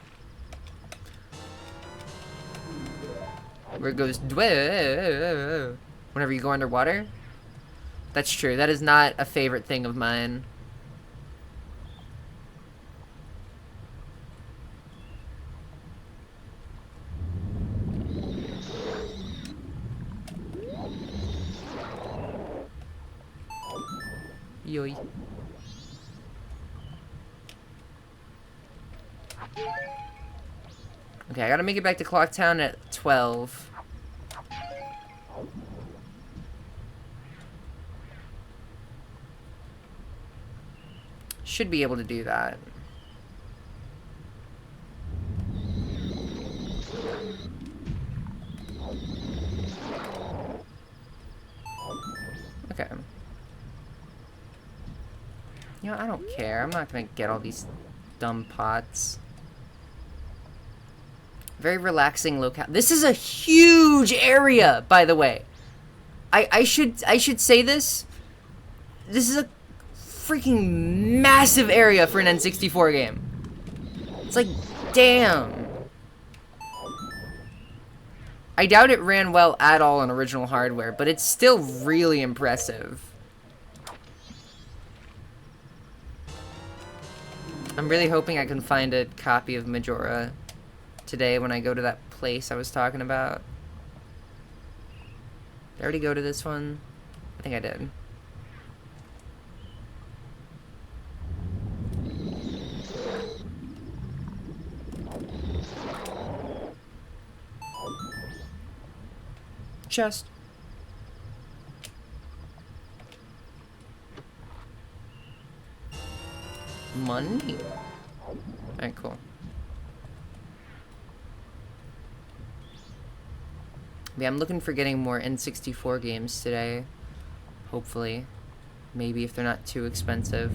Where it goes... Whenever you go underwater? That's true. That is not a favorite thing of mine. Yoy. Okay, I gotta make it back to Clocktown at 12. Should be able to do that. Okay. You know, I don't care. I'm not gonna get all these dumb pots. Very relaxing locale. This is a huge area, by the way. I should say this. This is a freaking massive area for an N64 game. It's like, damn. I doubt it ran well at all on original hardware, but it's still really impressive. I'm really hoping I can find a copy of Majora today when I go to that place I was talking about. Did I already go to this one? I think I did. Chest. Money. Alright, cool. Yeah, I'm looking for getting more N64 games today. Hopefully. Maybe if they're not too expensive.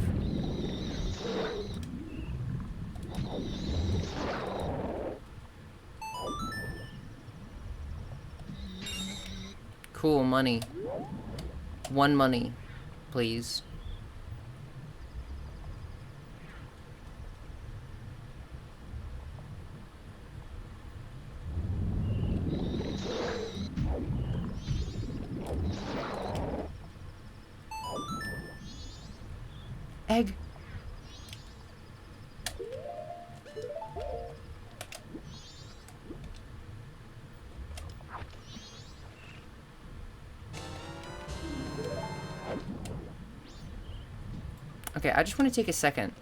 Cool, money. One money, please. Egg. Okay, I just want to take a second.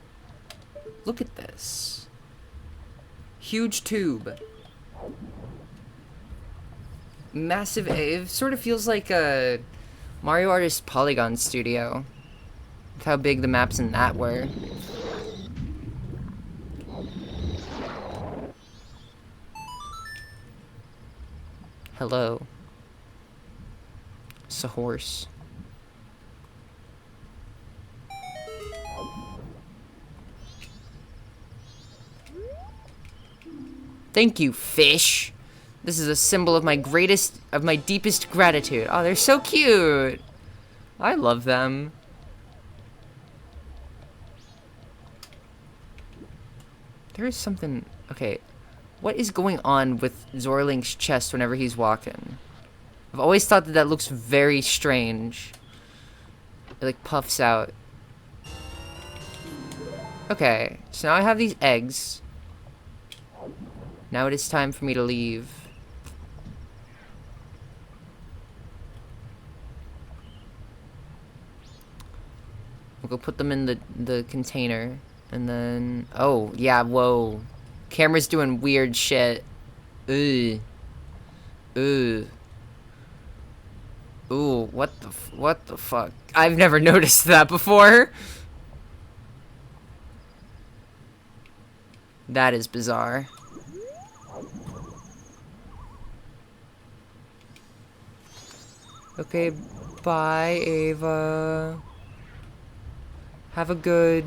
Look at this. Huge tube. Massive. It sort of feels like a Mario Artist Polygon Studio. With how big the maps in that were. Hello. It's a horse. Thank you, fish. This is a symbol of my deepest gratitude. Oh, they're so cute. I love them. There is something... Okay, what is going on with Zorlink's chest whenever he's walking? I've always thought that that looks very strange. It, like, puffs out. Okay, so now I have these eggs. Now it is time for me to leave. We'll go put them in the container. And then... Oh, yeah, whoa. Camera's doing weird shit. Ooh. Ooh. Ooh, what the fuck? I've never noticed that before. That is bizarre. Okay, bye, Ava. Have a good...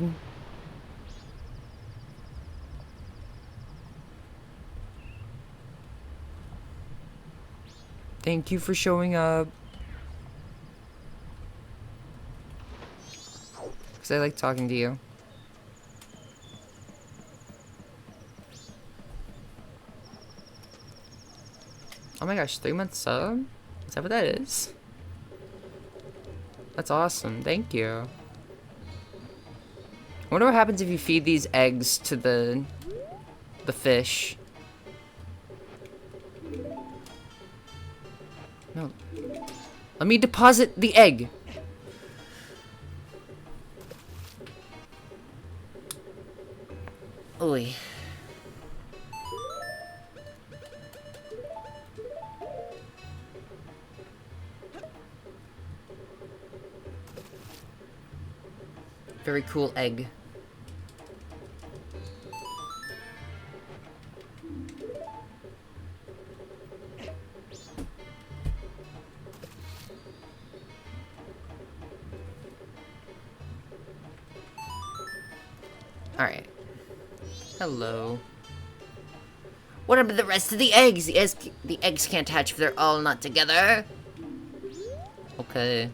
Thank you for showing up. Because I like talking to you. Oh my gosh, 3-month sub? Is that what that is? That's awesome, thank you. I wonder what happens if you feed these eggs to the fish. No. Let me deposit the egg. Oy. Very cool egg. Alright. Hello. What about the rest of the eggs? The eggs can't hatch if they're all not together. Okay.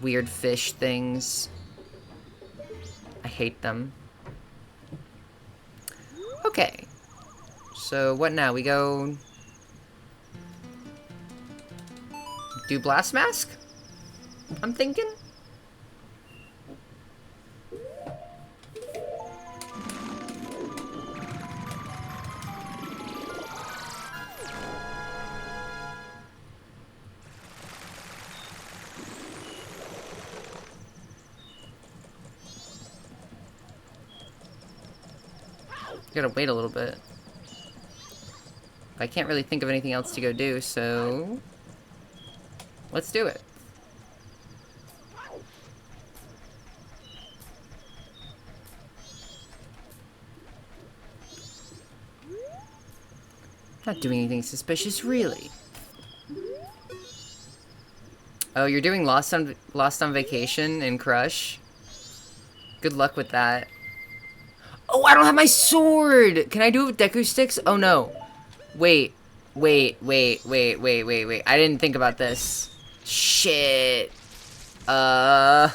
Weird fish things. I hate them. Okay. So what now? We go... do Blast Mask? I'm thinking? Gotta wait a little bit. I can't really think of anything else to go do, so... let's do it. Not doing anything suspicious, really. Oh, you're doing Lost on Vacation in Crush? Good luck with that. Oh, I don't have my sword! Can I do it with Deku Sticks? Oh, no. Wait. I didn't think about this. Shit. I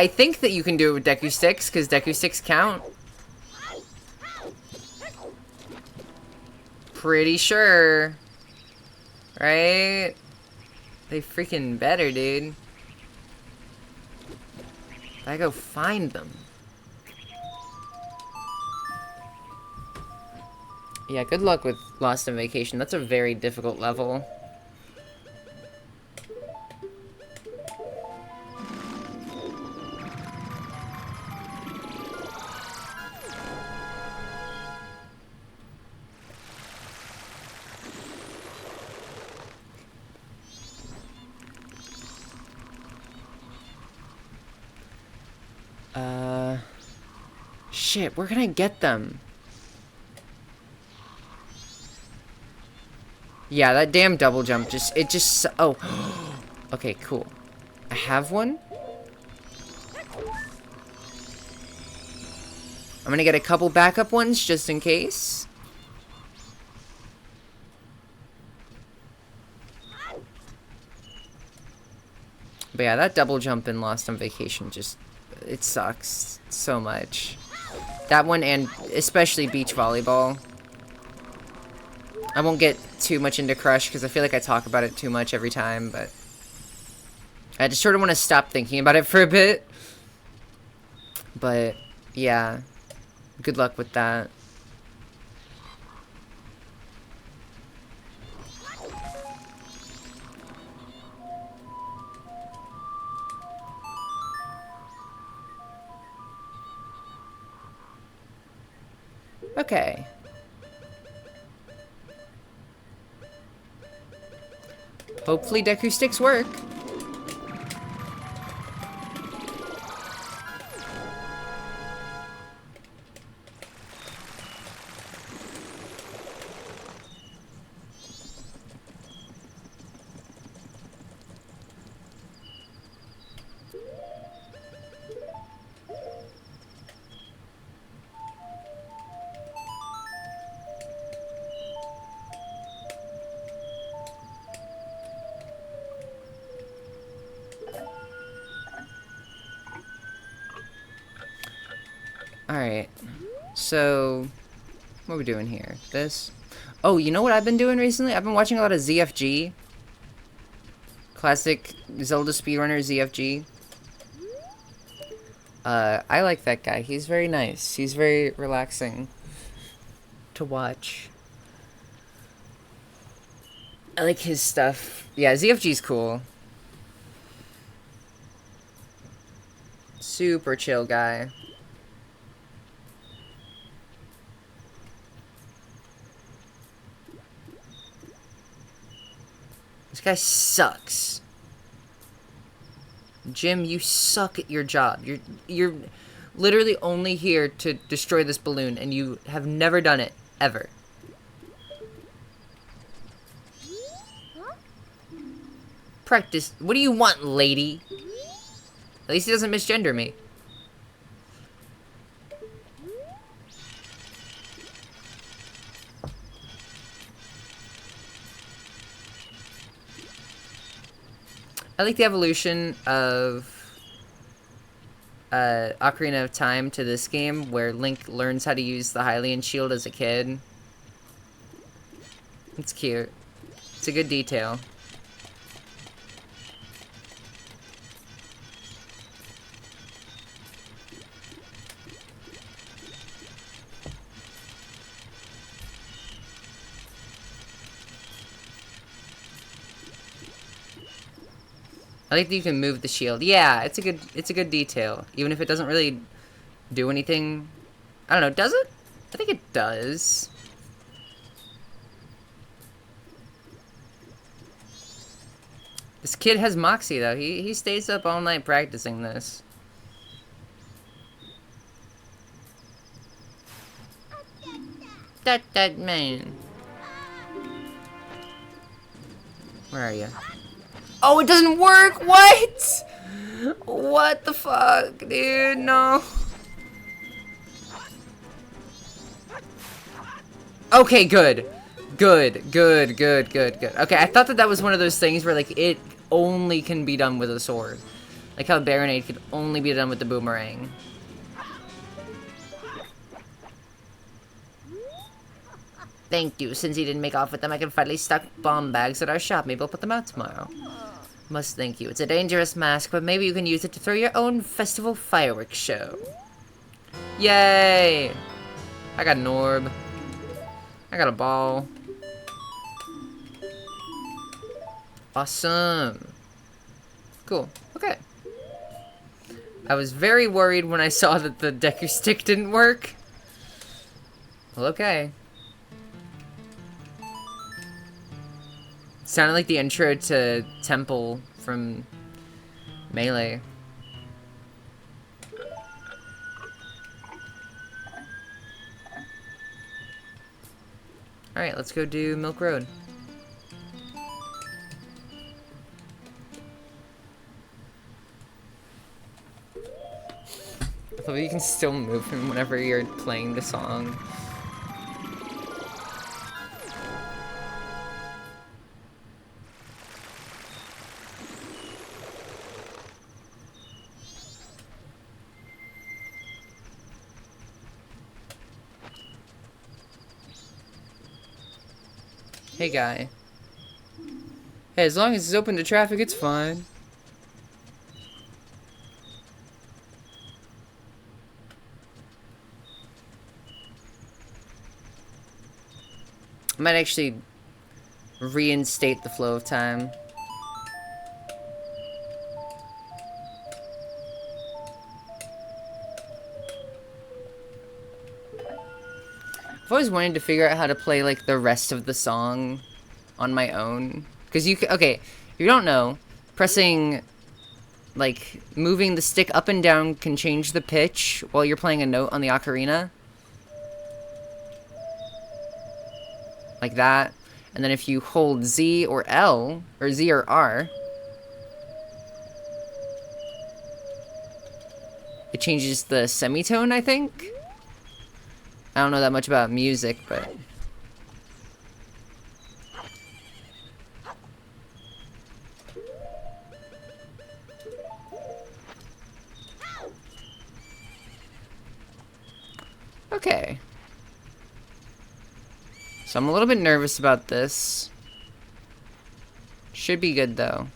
think that you can do it with Deku Sticks, because Deku Sticks count. Pretty sure. Right? They freaking better, dude. I go find them. Yeah, good luck with Lost in Vacation. That's a very difficult level. Shit, where can I get them? Yeah, that damn double jump oh. Okay, cool. I have one. I'm gonna get a couple backup ones just in case. But yeah, that double jump in Lost on Vacation just, it sucks so much. That one, and especially beach volleyball. I won't get too much into Crush because I feel like I talk about it too much every time, but I just sort of want to stop thinking about it for a bit. But yeah, good luck with that. Okay. Hopefully Deku Sticks work. Alright. So, what are we doing here? This? Oh, you know what I've been doing recently? I've been watching a lot of ZFG. Classic Zelda speedrunner ZFG. I like that guy. He's very nice. He's very relaxing to watch. I like his stuff. Yeah, ZFG's cool. Super chill guy. This guy sucks. Jim, you suck at your job. You're literally only here to destroy this balloon, and you have never done it, ever. Practice. What do you want, lady? At least he doesn't misgender me. I like the evolution of Ocarina of Time to this game, where Link learns how to use the Hylian shield as a kid. It's cute. It's a good detail. I like that you can move the shield. Yeah, it's a good detail. Even if it doesn't really do anything. I don't know, does it? I think it does. This kid has moxie though. He stays up all night practicing this. That man. Where are you? Oh, it doesn't work! What? What the fuck, dude? No. Okay, good. Good. Okay, I thought that was one of those things where, like, it only can be done with a sword. Like how Baronade could only be done with the boomerang. Thank you. Since you didn't make off with them, I can finally stock bomb bags at our shop. Maybe I'll put them out tomorrow. Must thank you. It's a dangerous mask, but maybe you can use it to throw your own festival fireworks show. Yay! I got an orb. I got a ball. Awesome. Cool. Okay. I was very worried when I saw that the Deku Stick didn't work. Well, okay. Sounded like the intro to Temple from Melee. Alright, let's go do Milk Road. So you can still move him whenever you're playing the song. Hey, guy. Hey, as long as it's open to traffic, it's fine. I might actually reinstate the flow of time. I've always wanted to figure out how to play, like, the rest of the song on my own. Because you can, okay, if you don't know, pressing, like, moving the stick up and down can change the pitch while you're playing a note on the ocarina. Like that. And then if you hold Z or L, or Z or R, it changes the semitone, I think? I don't know that much about music, but... Okay. So I'm a little bit nervous about this. Should be good, though.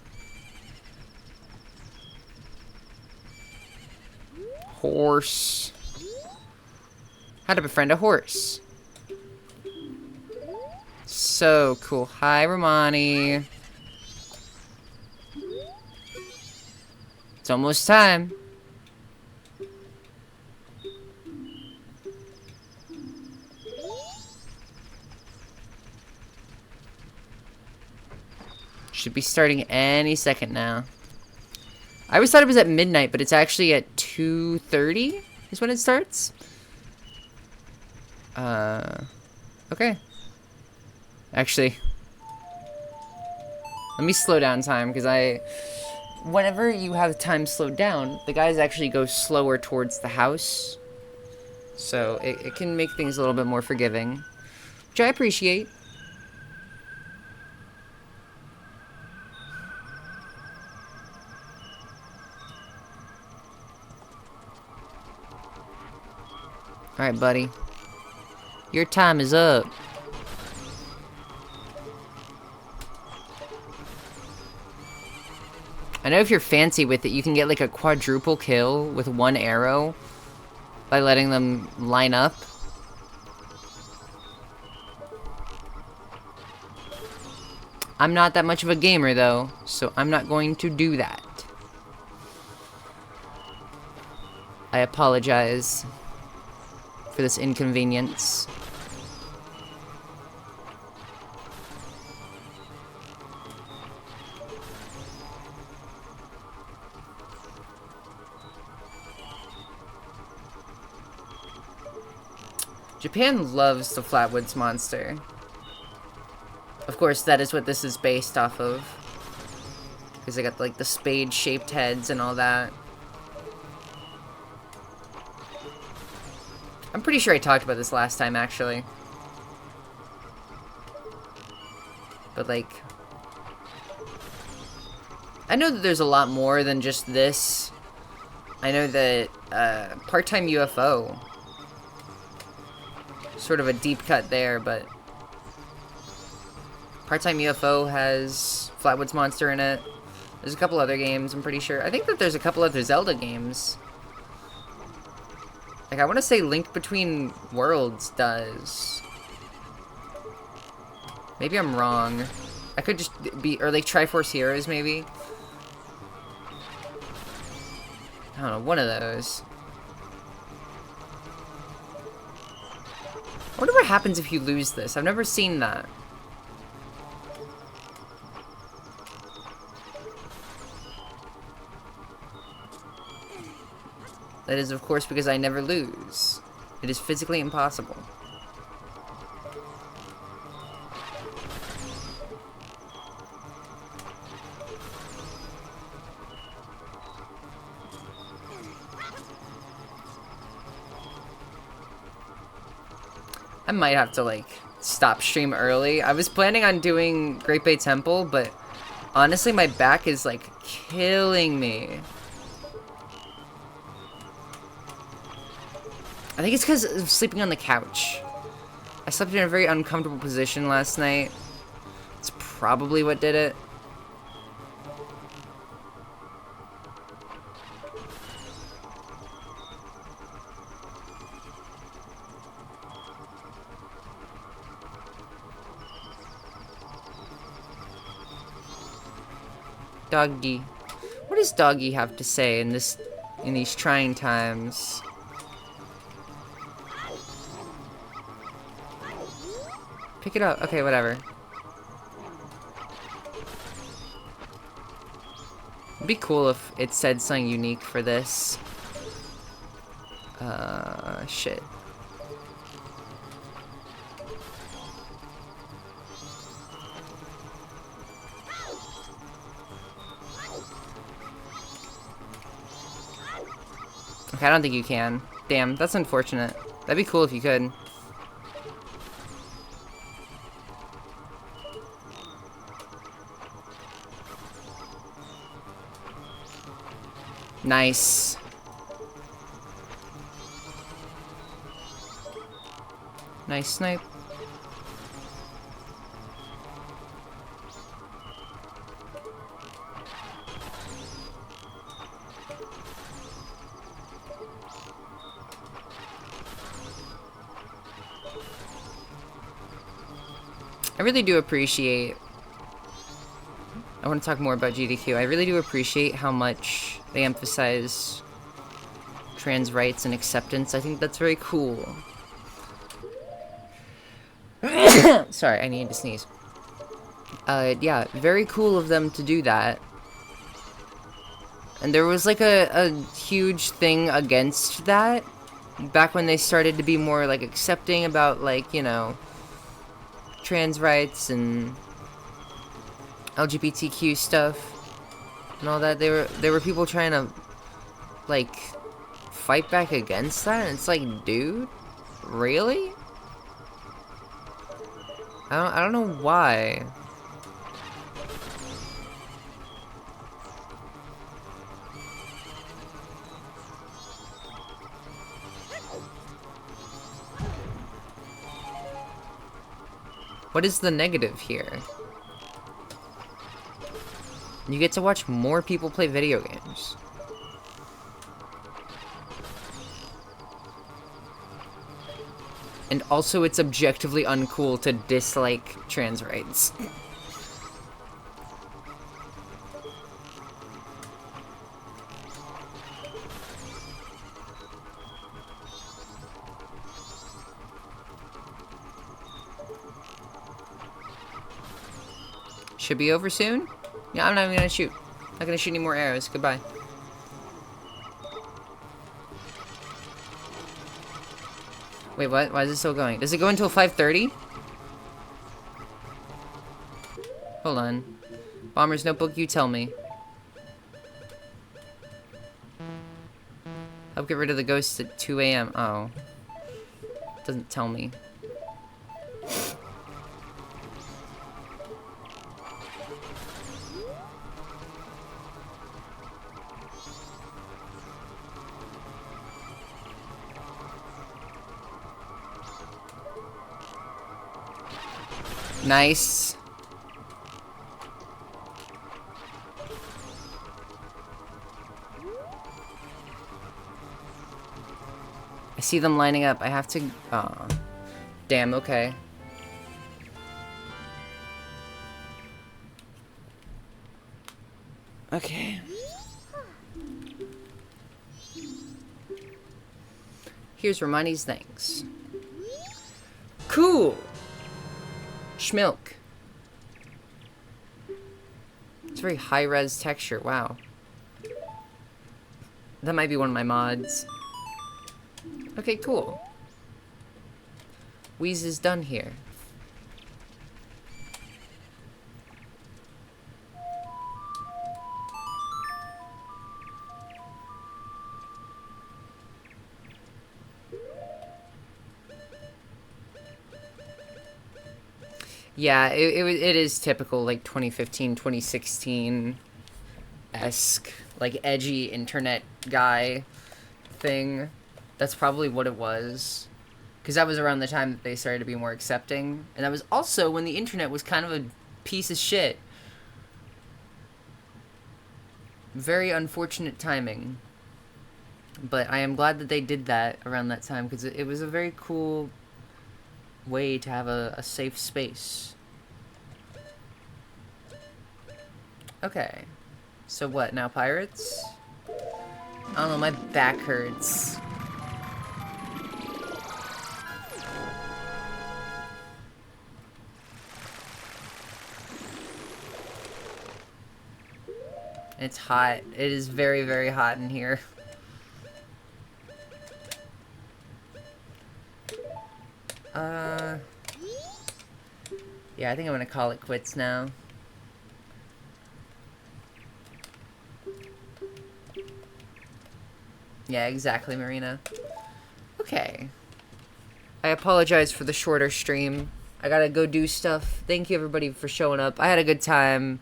Horse. How to befriend a horse. So cool. Hi, Romani. It's almost time. Should be starting any second now. I always thought it was at midnight, but it's actually at 2:30 is when it starts. Okay. Actually, let me slow down time, because whenever you have time slowed down, the guys actually go slower towards the house. So it can make things a little bit more forgiving, which I appreciate. Alright, buddy. Your time is up. I know if you're fancy with it, you can get like a quadruple kill with one arrow by letting them line up. I'm not that much of a gamer though, so I'm not going to do that. I apologize for this inconvenience. Japan loves the Flatwoods monster. Of course, that is what this is based off of. Because they got, like, the spade-shaped heads and all that. I'm pretty sure I talked about this last time, actually. But, like... I know that there's a lot more than just this. I know that, Part-Time UFO... Sort of a deep cut there, but... Part-Time UFO has Flatwoods Monster in it. There's a couple other games, I'm pretty sure. I think that there's a couple other Zelda games. Like, I want to say Link Between Worlds does. Maybe I'm wrong. I could just be... Or, like, Triforce Heroes, maybe? I don't know, one of those. I wonder what happens if you lose this. I've never seen that. That is, of course, because I never lose. It is physically impossible. I might have to, like, stop stream early. I was planning on doing Great Bay Temple, but honestly, my back is, like, killing me. I think it's because of sleeping on the couch. I slept in a very uncomfortable position last night. It's probably what did it. Doggy. What does Doggy have to say in these trying times? Pick it up. Okay, whatever. It'd be cool if it said something unique for this. Shit. Okay, I don't think you can. Damn, that's unfortunate. That'd be cool if you could. Nice. Nice snipe. I really do appreciate... I want to talk more about GDQ. I really do appreciate how much they emphasize trans rights and acceptance. I think that's very cool. Sorry, I need to sneeze. Yeah, very cool of them to do that. And there was like a huge thing against that back when they started to be more like accepting about like, you know, trans rights and LGBTQ stuff and all that. There were people trying to like fight back against that, and it's like, dude, really? I don't know why. What is the negative here? You get to watch more people play video games. And also, it's objectively uncool to dislike trans rights. Should be over soon? Yeah, I'm not even gonna shoot. Not gonna shoot any more arrows. Goodbye. Wait, what? Why is it still going? Does it go until 5:30? Hold on. Bomber's Notebook, you tell me. Help get rid of the ghosts at 2 a.m. Oh. Doesn't tell me. Nice. I see them lining up. I have to... Aw. Damn, okay. Okay. Here's Romani's thanks. Cool! Schmilk. It's a very high-res texture, wow. That might be one of my mods. Okay, cool. Wheeze is done here. Yeah, it is typical, like 2015, 2016-esque, like edgy internet guy thing. That's probably what it was. Because that was around the time that they started to be more accepting. And that was also when the internet was kind of a piece of shit. Very unfortunate timing. But I am glad that they did that around that time, because it was a very cool way to have a safe space. Okay. So what, now pirates? I don't know, my back hurts. It's hot. It is very, very hot in here. Yeah, I think I'm gonna call it quits now. Yeah, exactly, Marina. Okay. I apologize for the shorter stream. I gotta go do stuff. Thank you, everybody, for showing up. I had a good time.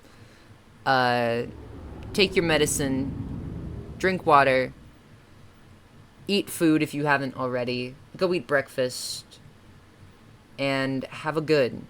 Take your medicine. Drink water. Eat food if you haven't already. Go eat breakfast. And have a good